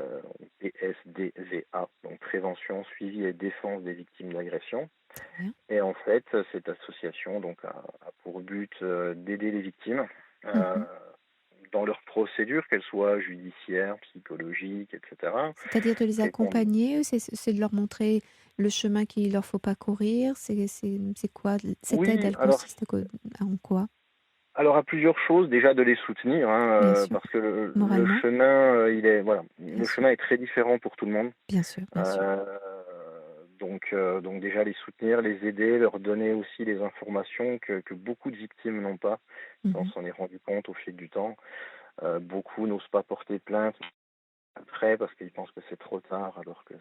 PSDVA, donc Prévention, Suivi et Défense des victimes d'agression. Très bien. Et en fait, cette association donc a pour but d'aider les victimes euh, Mhm. dans leurs procédures, qu'elles soient judiciaires, psychologiques, etc. C'est-à-dire de les Répondre. accompagner, c'est de leur montrer le chemin qu'il leur faut pas courir. C'est quoi cette aide? Oui, Elle consiste en quoi? alors à plusieurs choses. Déjà de les soutenir, hein, Bien sûr. parce que le Moralement? chemin, voilà, Bien le sûr. chemin est très différent pour tout le monde. Bien sûr. Bien sûr. Euh, donc déjà les soutenir, les aider, leur donner aussi les informations que beaucoup de victimes n'ont pas. Ça, on Mhm. s'en est rendu compte au fil du temps. Beaucoup n'osent pas porter plainte après parce qu'ils pensent que c'est trop tard, alors que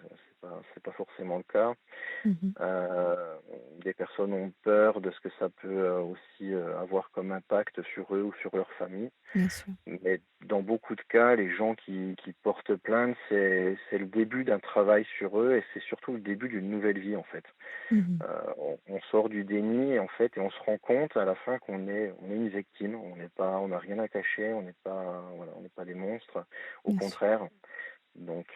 c'est pas forcément le cas. Mhm. Euh, des personnes ont peur de ce que ça peut aussi avoir comme impact sur eux ou sur leur famille. Bien sûr. Mais dans beaucoup de cas, les gens qui portent plainte, c'est le début d'un travail sur eux, et c'est surtout le début d'une nouvelle vie en fait. Mhm. On sort du déni en fait, et on se rend compte à la fin on est une victime. On n'a rien à cacher, on n'est pas, voilà, on n'est pas des monstres. Au Bien sûr. contraire. Donc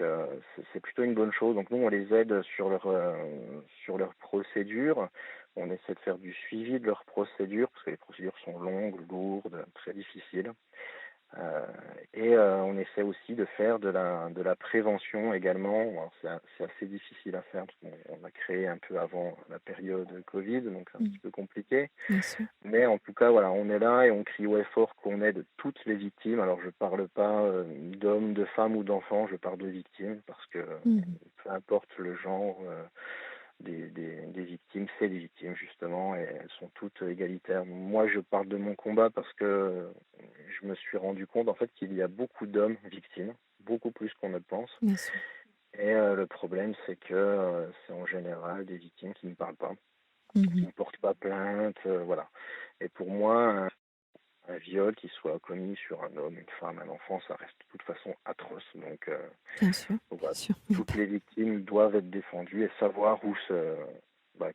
c'est plutôt une bonne chose. Donc nous, on les aide sur leur procédure. On essaie de faire du suivi de leurs procédures, parce que les procédures sont longues, lourdes, très difficiles. Euh, on essaie aussi de faire de la prévention également. Alors, c'est assez difficile à faire parce qu'on a créé un peu avant la période Covid, donc c'est un petit peu compliqué. Bien sûr. Mais en tout cas, voilà, on est là et on crie haut et fort qu'on aide toutes les victimes. Alors je parle pas d'hommes, de femmes ou d'enfants, je parle de victimes parce que Mhm. peu importe le genre des victimes, c'est des victimes justement et elles sont toutes égalitaires. Moi, je parle de mon combat parce que je me suis rendu compte en fait qu'il y a beaucoup d'hommes victimes, beaucoup plus qu'on ne pense. Bien sûr. Et le problème, c'est que c'est en général des victimes qui ne parlent pas, qui Mhm. ne portent pas plainte, voilà. Et pour moi, un viol qui soit commis sur un homme, une femme, un enfant, ça reste de toute façon atroce. Bien sûr. Donc Bien voilà, sûr. Il y a toutes pas- les victimes doivent être défendues et savoir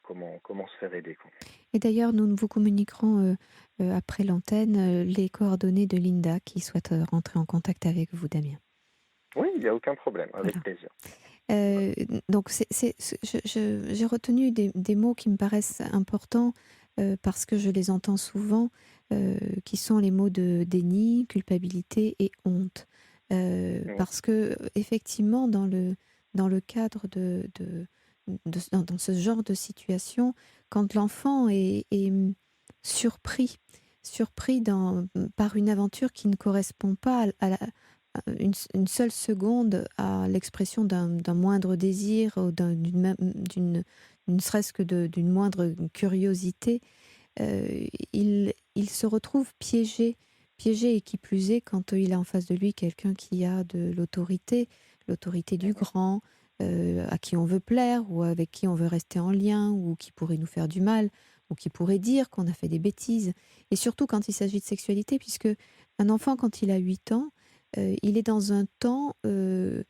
comment se faire aider, quoi. Et d'ailleurs, nous vous communiquerons après l'antenne les coordonnées de Linda qui souhaite rentrer en contact avec vous, Damien. Oui, il n'y a aucun problème, avec Voilà. plaisir. Euh, donc, j'ai retenu des mots qui me paraissent importants parce que je les entends souvent, qui sont les mots de déni, culpabilité et honte. Mm. Parce que effectivement, dans le cadre dans ce genre de situation, quand l'enfant est surpris par une aventure qui ne correspond pas une seule seconde à l'expression d'un moindre désir ou ne serait-ce que d'une moindre curiosité, il se retrouve piégé et qui plus est quand il a en face de lui quelqu'un qui a de l'autorité du grand, à qui on veut plaire ou avec qui on veut rester en lien ou qui pourrait nous faire du mal ou qui pourrait dire qu'on a fait des bêtises. Et surtout quand il s'agit de sexualité, puisque un enfant, quand il a 8 ans, il est dans un temps, il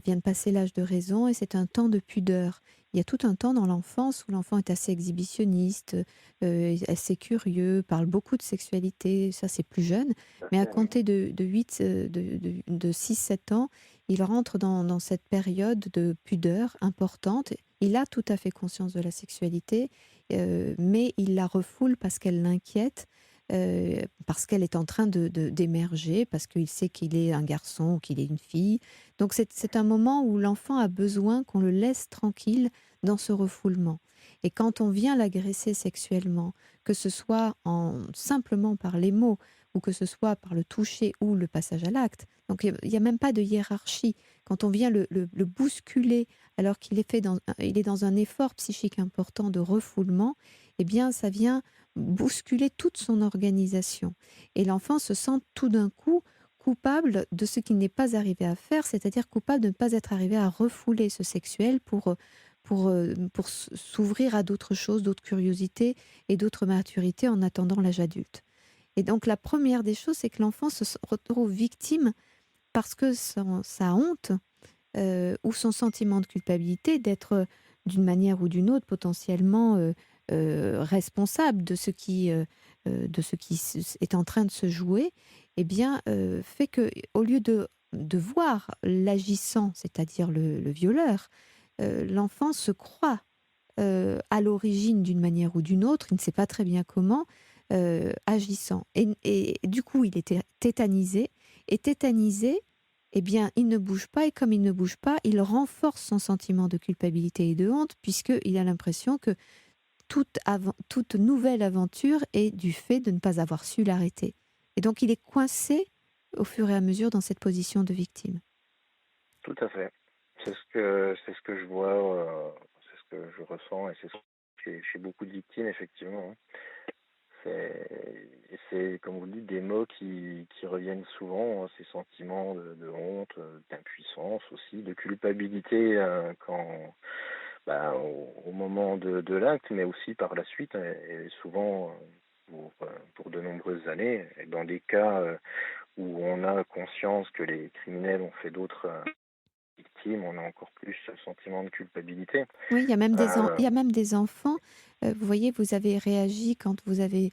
vient de passer l'âge de raison et c'est un temps de pudeur. Il y a tout un temps dans l'enfance où l'enfant est assez exhibitionniste, assez curieux, parle beaucoup de sexualité, ça c'est plus jeune, Tout à mais à fait, oui. compter de 8, de 6-7 ans, il rentre dans cette période de pudeur importante. Il a tout à fait conscience de la sexualité, mais il la refoule parce qu'elle l'inquiète, parce qu'elle est en train d'émerger, parce qu'il sait qu'il est un garçon ou qu'il est une fille. Donc c'est un moment où l'enfant a besoin qu'on le laisse tranquille dans ce refoulement. Et quand on vient l'agresser sexuellement, que ce soit simplement par les mots, ou que ce soit par le toucher ou le passage à l'acte, donc il n'y a même pas de hiérarchie. Quand on vient le bousculer alors il est dans un effort psychique important de refoulement, eh bien ça vient bousculer toute son organisation. Et l'enfant se sent tout d'un coup coupable de ce qu'il n'est pas arrivé à faire, c'est-à-dire coupable de ne pas être arrivé à refouler ce sexuel pour s'ouvrir à d'autres choses, d'autres curiosités et d'autres maturités en attendant l'âge adulte. Et donc la première des choses, c'est que l'enfant se retrouve victime parce que sa honte ou son sentiment de culpabilité d'être d'une manière ou d'une autre potentiellement responsable de ce qui est en train de se jouer, eh bien, fait que au lieu de voir l'agissant, c'est-à-dire le violeur, l'enfant se croit à l'origine d'une manière ou d'une autre, il ne sait pas très bien comment, agissant. Et du coup, il était tétanisé. Et tétanisé, eh bien, il ne bouge pas. Et comme il ne bouge pas, il renforce son sentiment de culpabilité et de honte, puisqu'il a l'impression que toute nouvelle aventure est du fait de ne pas avoir su l'arrêter. Et donc, il est coincé au fur et à mesure dans cette position de victime. Tout à fait. C'est ce que je vois, c'est ce que je ressens et c'est ce que chez beaucoup de victimes, effectivement, hein. C'est, comme vous le dites, des mots qui reviennent souvent, hein, ces sentiments de honte, d'impuissance aussi, de culpabilité au moment de l'acte, mais aussi par la suite, et souvent pour de nombreuses années. Et dans des cas où on a conscience que les criminels ont fait d'autres victimes, on a encore plus ce sentiment de culpabilité. Oui, Euh, il y a même des enfants. Vous voyez, vous avez réagi quand vous avez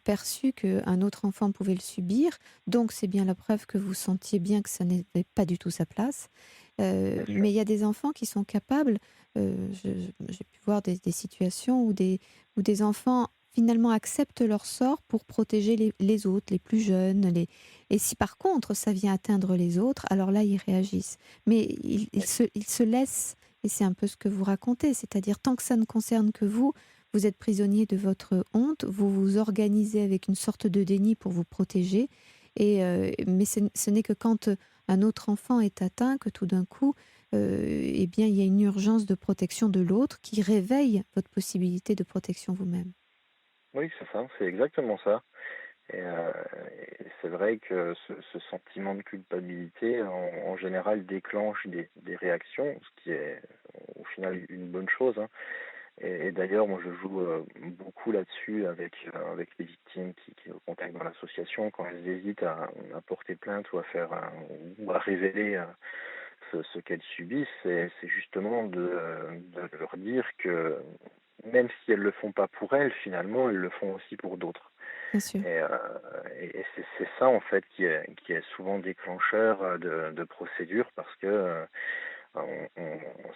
perçu qu'un autre enfant pouvait le subir. Donc, c'est bien la preuve que vous sentiez bien que ça n'avait pas du tout sa place. Bien sûr. Mais il y a des enfants qui sont capables. J'ai pu voir des situations où des enfants finalement acceptent leur sort pour protéger les autres, les plus jeunes. Et si par contre ça vient atteindre les autres, alors là, ils réagissent. Mais ils se laissent, et c'est un peu ce que vous racontez, c'est-à-dire tant que ça ne concerne que vous, vous êtes prisonnier de votre honte, vous vous organisez avec une sorte de déni pour vous protéger. Mais ce n'est que quand un autre enfant est atteint que tout d'un coup, eh bien, il y a une urgence de protection de l'autre qui réveille votre possibilité de protection vous-même. Oui, c'est ça, c'est exactement ça. Et, euh, et c'est vrai que ce sentiment de culpabilité, en général, déclenche des réactions, ce qui est au final une bonne chose, hein. Et d'ailleurs, moi, je joue beaucoup là-dessus avec les victimes qui me contactent dans l'association quand elles hésitent à porter plainte ou ou à révéler ce qu'elles subissent. C'est justement de leur dire que même si elles le font pas pour elles, finalement, elles le font aussi pour d'autres. Bien sûr. Et, euh, et c'est ça en fait qui est souvent déclencheur de procédures parce que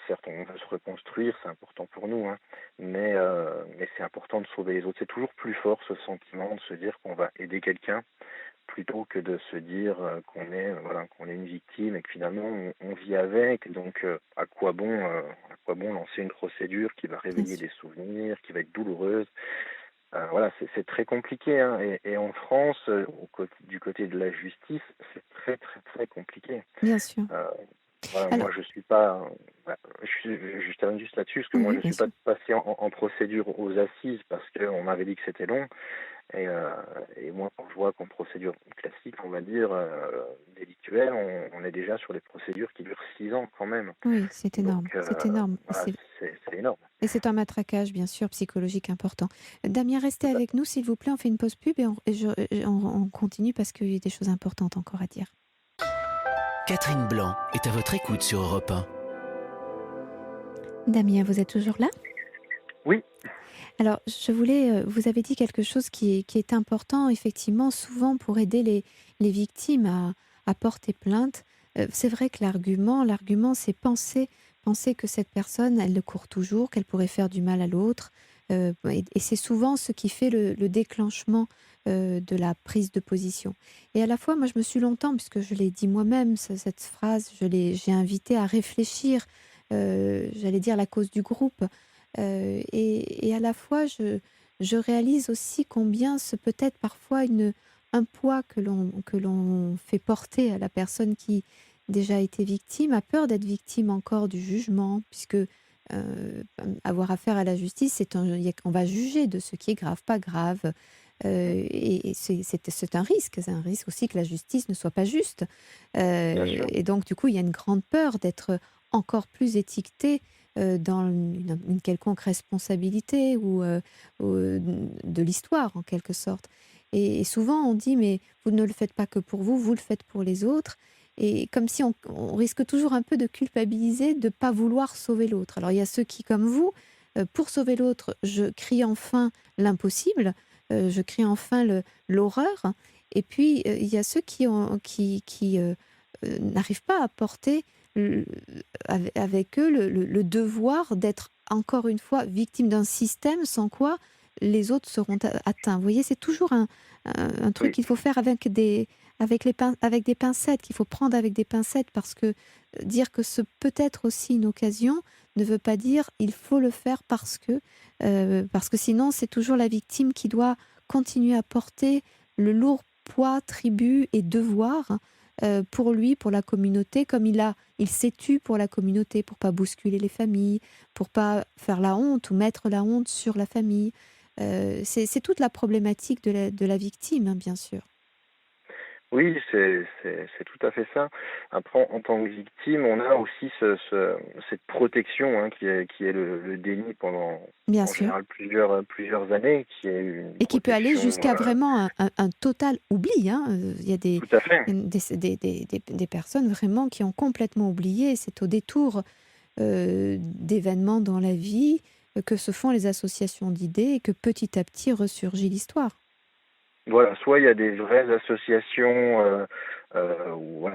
certes on veut se reconstruire, c'est important pour nous, hein, mais c'est important de sauver les autres. C'est toujours plus fort ce sentiment de se dire qu'on va aider quelqu'un plutôt que de se dire qu'on est une victime et que finalement on vit avec. Donc à quoi bon lancer une procédure qui va Bien réveiller sûr. des souvenirs, qui va être douloureuse. Voilà, c'est très compliqué, hein, et en France, du côté de la justice, c'est très très très compliqué. Bien sûr. Euh, voilà, Alors, moi je suis pas, je termine juste là-dessus parce que moi oui, je bien suis pas sûr. passé en procédure aux assises parce qu'on m'avait dit que c'était long, et, euh, et moi quand je vois qu'en procédure classique, on va dire délictuelle, on est déjà sur des procédures qui durent 6 ans quand même. Oui, c'est Donc énorme. C'est énorme. voilà, c'est énorme. Et c'est un matraquage, bien sûr, psychologique important. Damien, restez Tout à avec nous, s'il vous plaît. On fait une pause pub et on continue parce qu'il y a des choses importantes encore à dire. Catherine Blanc est à votre écoute sur Europe 1. Damien, vous êtes toujours là? Oui. Alors, je voulais, vous avez dit quelque chose qui est important, effectivement, souvent pour aider les victimes à porter plainte. C'est vrai que l'argument, c'est penser que cette personne, elle le court toujours, qu'elle pourrait faire du mal à l'autre. Et c'est souvent ce qui fait le déclenchement de la prise de position. Et à la fois, moi, je me suis longtemps, puisque je l'ai dit moi-même, cette phrase, j'ai invité à réfléchir, j'allais dire la cause du groupe. Et à la fois, je réalise aussi combien ce peut être parfois un poids que l'on fait porter à la personne qui déjà a été victime, a peur d'être victime encore du jugement, puisque avoir affaire à la justice, on va juger de ce qui est grave, pas grave. Et c'est un risque aussi que la justice ne soit pas juste. Bien sûr. Et donc, du coup, il y a une grande peur d'être encore plus étiqueté dans une quelconque responsabilité ou de l'histoire, en quelque sorte. Et souvent, on dit, mais vous ne le faites pas que pour vous, vous le faites pour les autres. Et comme si on risque toujours un peu de culpabiliser, de ne pas vouloir sauver l'autre. Alors, il y a ceux qui, comme vous, pour sauver l'autre, je crie enfin l'impossible, je crie enfin l'horreur. Et puis, il y a ceux qui n'arrivent pas à porter avec eux le devoir d'être encore une fois victime d'un système sans quoi les autres seront atteints. Vous voyez, c'est toujours un truc Oui. qu'il faut faire avec des pincettes, qu'il faut prendre avec des pincettes, parce que dire que ce peut être aussi une occasion ne veut pas dire il faut le faire parce que sinon c'est toujours la victime qui doit continuer à porter le lourd poids, tribut et devoir pour lui, pour la communauté, comme il s'est tu pour la communauté, pour pas bousculer les familles, pour pas faire la honte ou mettre la honte sur la famille. C'est toute la problématique de la victime, hein, bien sûr. Oui, c'est tout à fait ça. Après, en tant que victime, on a aussi cette protection, hein, qui est le déni pendant, Bien en sûr. général, plusieurs années, qui est une Et qui peut aller protection, jusqu'à vraiment un total oubli, hein. Il y a tout à fait. des personnes vraiment qui ont complètement oublié. C'est au détour d'événements dans la vie que se font les associations d'idées et que petit à petit ressurgit l'histoire. Voilà, soit il y a des vraies associations où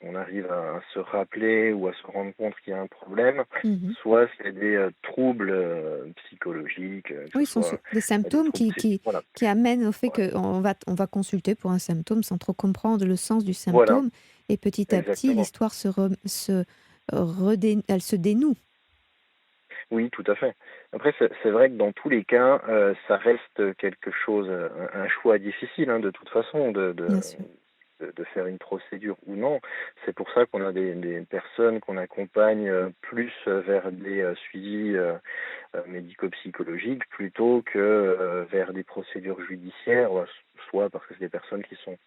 on arrive arrivent à se rappeler ou à se rendre compte qu'il y a un problème, Mhm. soit c'est des troubles psychologiques, que Oui, ce ce sont soit des des symptômes troubles voilà, qui amènent au fait voilà, on va consulter pour un symptôme sans trop comprendre le sens du voilà, symptôme. Et petit à petit, exactement. l'histoire elle se dénoue. Oui, tout à fait. Après, c'est vrai que dans tous les cas, ça reste quelque chose, un choix difficile, hein, de toute façon, Bien sûr. de faire une procédure ou non. C'est pour ça qu'on a des personnes qu'on accompagne plus vers des suivis médico-psychologiques plutôt que vers des procédures judiciaires, soit parce que c'est des personnes qui sont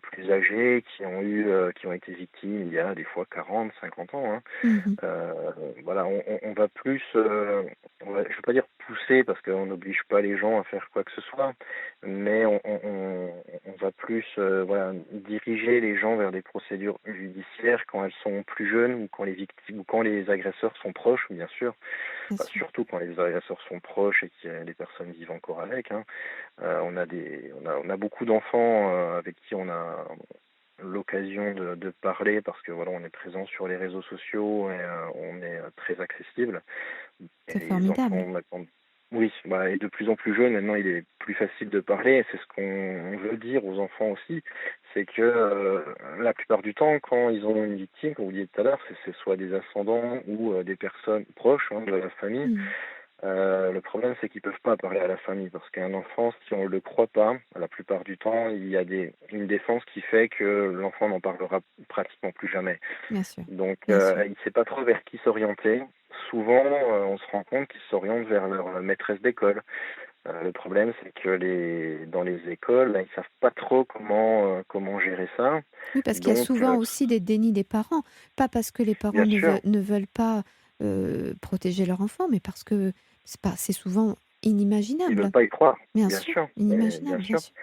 plus âgées, qui ont été victimes il y a des fois 40, 50 ans, hein. Mhm. Euh, voilà, on va plus, je ne veux pas dire pousser parce qu'on n'oblige pas les gens à faire quoi que ce soit, mais on va plus, voilà, diriger les gens vers des procédures judiciaires quand elles sont plus jeunes ou quand les victimes ou quand les agresseurs sont proches, bien sûr. Bien Enfin, sûr. surtout quand les agresseurs sont proches et que les personnes vivent encore avec, hein. On a beaucoup d'enfants avec qui on a l'occasion de parler parce que voilà, on est présent sur les réseaux sociaux et on est très accessible. Et C'est les formidable. enfants maintenant, oui, bah, et de plus en plus jeunes, maintenant il est plus facile de parler. Et c'est ce qu'on veut dire aux enfants aussi, c'est que la plupart du temps, quand ils ont une victime, comme vous disiez tout à l'heure, c'est soit des ascendants ou des personnes proches, hein, de la famille. Mhm. Le problème, c'est qu'ils peuvent pas parler à la famille parce qu'un enfant, si on le croit pas, la plupart du temps, il y a une défense qui fait que l'enfant n'en parlera pratiquement plus jamais. Bien sûr. Donc, Bien sûr. il ne sait pas trop vers qui s'orienter. Souvent, on se rend compte qu'ils s'orientent vers leur maîtresse d'école. Le problème, c'est que dans les écoles, ils savent pas trop comment gérer ça. Oui, parce qu'il y a Donc, souvent aussi des dénis des parents. Pas parce que les parents bien sûr, ne veulent pas protéger leur enfant, mais parce que c'est souvent ils veulent inimaginable. pas y croire, Bien bien sûr, sûr, mais bien inimaginable, bien sûr. sûr.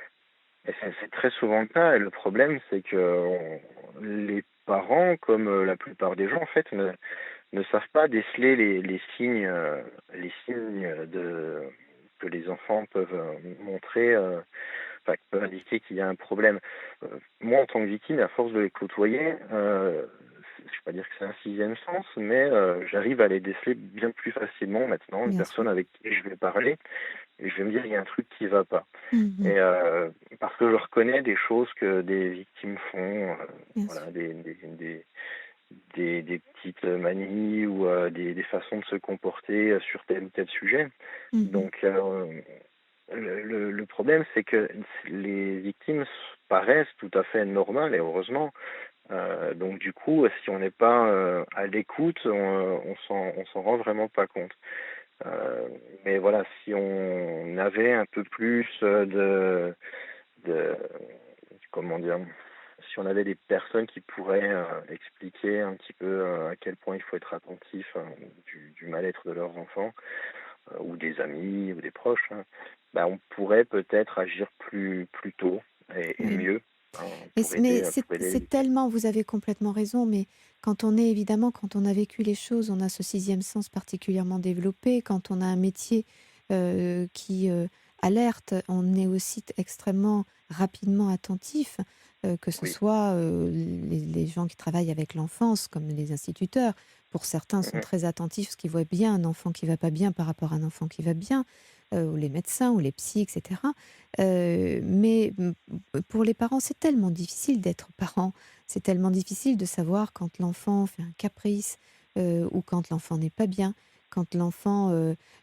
Et c'est très souvent le cas. Et le problème, c'est que les parents, comme la plupart des gens, en fait, ne savent pas déceler les signes que les enfants peuvent montrer, enfin, qui peuvent indiquer qu'il y a un problème. Moi, en tant que victime, à force de les côtoyer, je ne vais pas dire que c'est un sixième sens, mais j'arrive à les déceler bien plus facilement maintenant. Une Bien sûr. personne avec qui je vais parler, et je vais me dire, il y a un truc qui va pas. Mhm. Et parce que je reconnais des choses que des victimes font, Bien sûr. voilà, des petites manies ou des façons de se comporter sur tel ou tel sujet. Mhm. Donc, le problème, c'est que les victimes paraissent tout à fait normales, et heureusement. Donc, du coup, si on n'est pas à l'écoute, on s'en rend vraiment pas compte. Mais voilà, si on avait un peu plus de comment dire, si on avait des personnes qui pourraient expliquer un petit peu à quel point il faut être attentif du mal-être de leurs enfants, ou des amis ou des proches, hein, bah, on pourrait peut-être agir plus tôt et Oui. mieux, hein, pour aider les C'est victimes. tellement, vous avez complètement raison, mais quand on a vécu les choses, on a ce sixième sens particulièrement développé. Quand on a un métier qui alerte, on est aussi extrêmement rapidement attentif, que ce Oui. soit les gens qui travaillent avec l'enfance, comme les instituteurs. Pour certains, sont Mhm. très attentifs, parce qu'ils voient bien un enfant qui va pas bien par rapport à un enfant qui va bien, ou les médecins, ou les psys, etc. Pour les parents, c'est tellement difficile d'être parent. C'est tellement difficile de savoir quand l'enfant fait un caprice, ou quand l'enfant n'est pas bien, quand l'enfant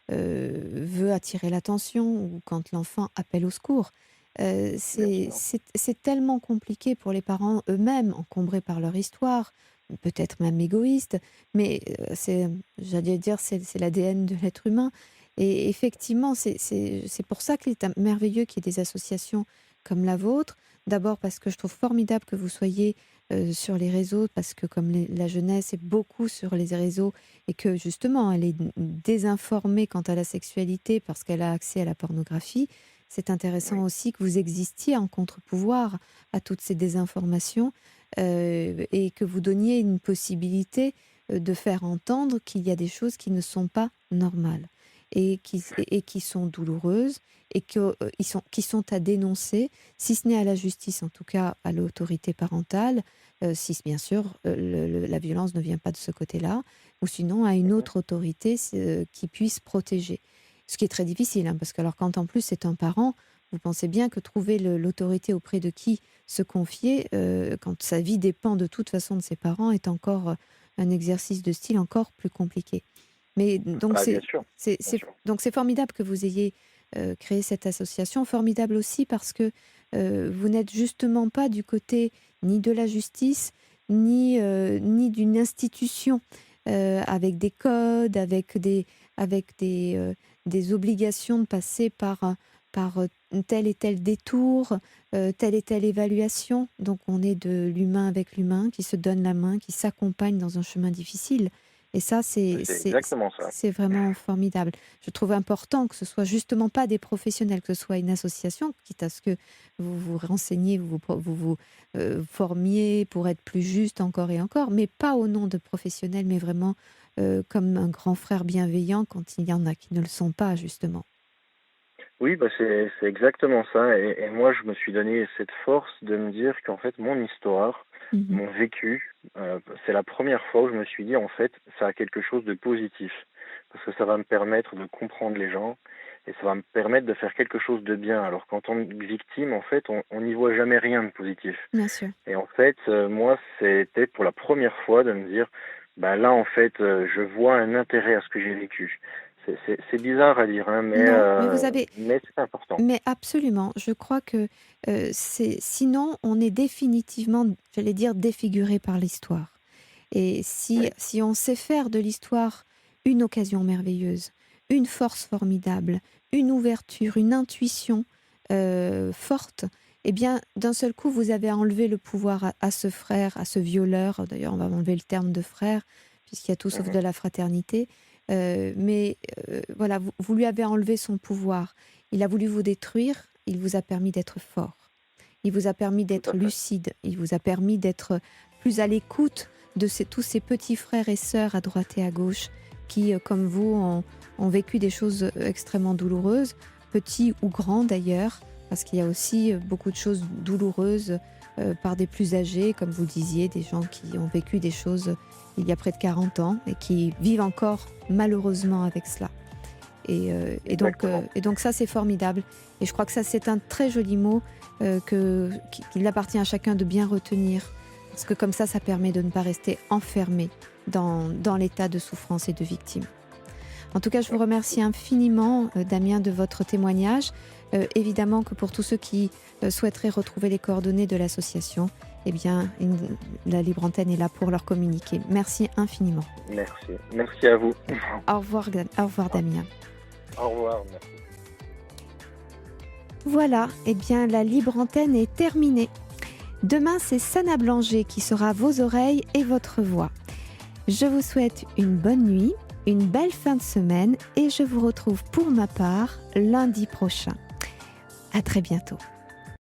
veut attirer l'attention, ou quand l'enfant appelle au secours. Bien sûr. C'est tellement compliqué pour les parents eux-mêmes, encombrés par leur histoire, peut-être même égoïstes, mais j'allais dire, c'est l'ADN de l'être humain. Et effectivement, c'est pour ça qu'il est merveilleux qu'il y ait des associations comme la vôtre. D'abord parce que je trouve formidable que vous soyez sur les réseaux, parce que comme la jeunesse est beaucoup sur les réseaux, et que justement elle est désinformée quant à la sexualité parce qu'elle a accès à la pornographie, c'est intéressant Oui. aussi que vous existiez en contre-pouvoir à toutes ces désinformations, et que vous donniez une possibilité de faire entendre qu'il y a des choses qui ne sont pas normales. et qui sont douloureuses et qui sont à dénoncer, si ce n'est à la justice, en tout cas à l'autorité parentale, si bien sûr la violence ne vient pas de ce côté-là, ou sinon à une autre autorité qui puisse protéger. Ce qui est très difficile, hein, parce que alors, quand en plus c'est un parent, vous pensez bien que trouver l'autorité auprès de qui se confier, quand sa vie dépend de toute façon de ses parents, est encore un exercice de style encore plus compliqué. Mais donc Bien sûr. donc c'est formidable que vous ayez créé cette association, formidable aussi parce que vous n'êtes justement pas du côté ni de la justice, ni d'une institution avec des codes, avec des obligations de passer par tel et tel détour, telle et telle évaluation. Donc on est de l'humain avec l'humain, qui se donne la main, qui s'accompagne dans un chemin difficile. Et ça, c'est exactement ça. C'est vraiment formidable. Je trouve important que ce soit justement pas des professionnels, que ce soit une association, quitte à ce que vous vous renseigniez, vous formiez pour être plus juste encore et encore, mais pas au nom de professionnels, mais vraiment comme un grand frère bienveillant quand il y en a qui ne le sont pas, justement. Oui, c'est exactement ça. Et moi, je me suis donné cette force de me dire qu'en fait, mon histoire, mon vécu, c'est la première fois où je me suis dit, en fait, ça a quelque chose de positif. Parce que ça va me permettre de comprendre les gens et ça va me permettre de faire quelque chose de bien. Alors qu'en tant que victime, en fait, on n'y voit jamais rien de positif. Bien sûr. Et en fait, moi, c'était pour la première fois de me dire, là, en fait, je vois un intérêt à ce que j'ai vécu. C'est bizarre à dire, hein, mais c'est important. Mais absolument. Je crois que sinon, on est définitivement, j'allais dire, défiguré par l'histoire. Et si on sait faire de l'histoire une occasion merveilleuse, une force formidable, une ouverture, une intuition forte, eh bien, d'un seul coup, vous avez enlevé le pouvoir à ce frère, à ce violeur. D'ailleurs, on va enlever le terme de frère, puisqu'il y a tout sauf de la fraternité. Voilà, vous lui avez enlevé son pouvoir. Il a voulu vous détruire, il vous a permis d'être fort. Il vous a permis d'être lucide. Il vous a permis d'être plus à l'écoute de tous ces petits frères et sœurs à droite et à gauche qui, comme vous, ont vécu des choses extrêmement douloureuses, petits ou grands d'ailleurs, parce qu'il y a aussi beaucoup de choses douloureuses par des plus âgés, comme vous disiez, des gens qui ont vécu des choses il y a près de 40 ans et qui vivent encore malheureusement avec cela. Et donc ça, c'est formidable. Et je crois que ça, c'est un très joli mot qu'il appartient à chacun de bien retenir. Parce que comme ça permet de ne pas rester enfermé dans l'état de souffrance et de victime. En tout cas, je vous remercie infiniment, Damien, de votre témoignage. Évidemment que pour tous ceux qui souhaiteraient retrouver les coordonnées de l'association, eh bien, la Libre Antenne est là pour leur communiquer. Merci infiniment. Merci à vous. Au revoir Damien. Au revoir, merci. Voilà, eh bien, la Libre Antenne est terminée. Demain, c'est Sana Blanger qui sera vos oreilles et votre voix. Je vous souhaite une bonne nuit, une belle fin de semaine et je vous retrouve pour ma part lundi prochain. À très bientôt.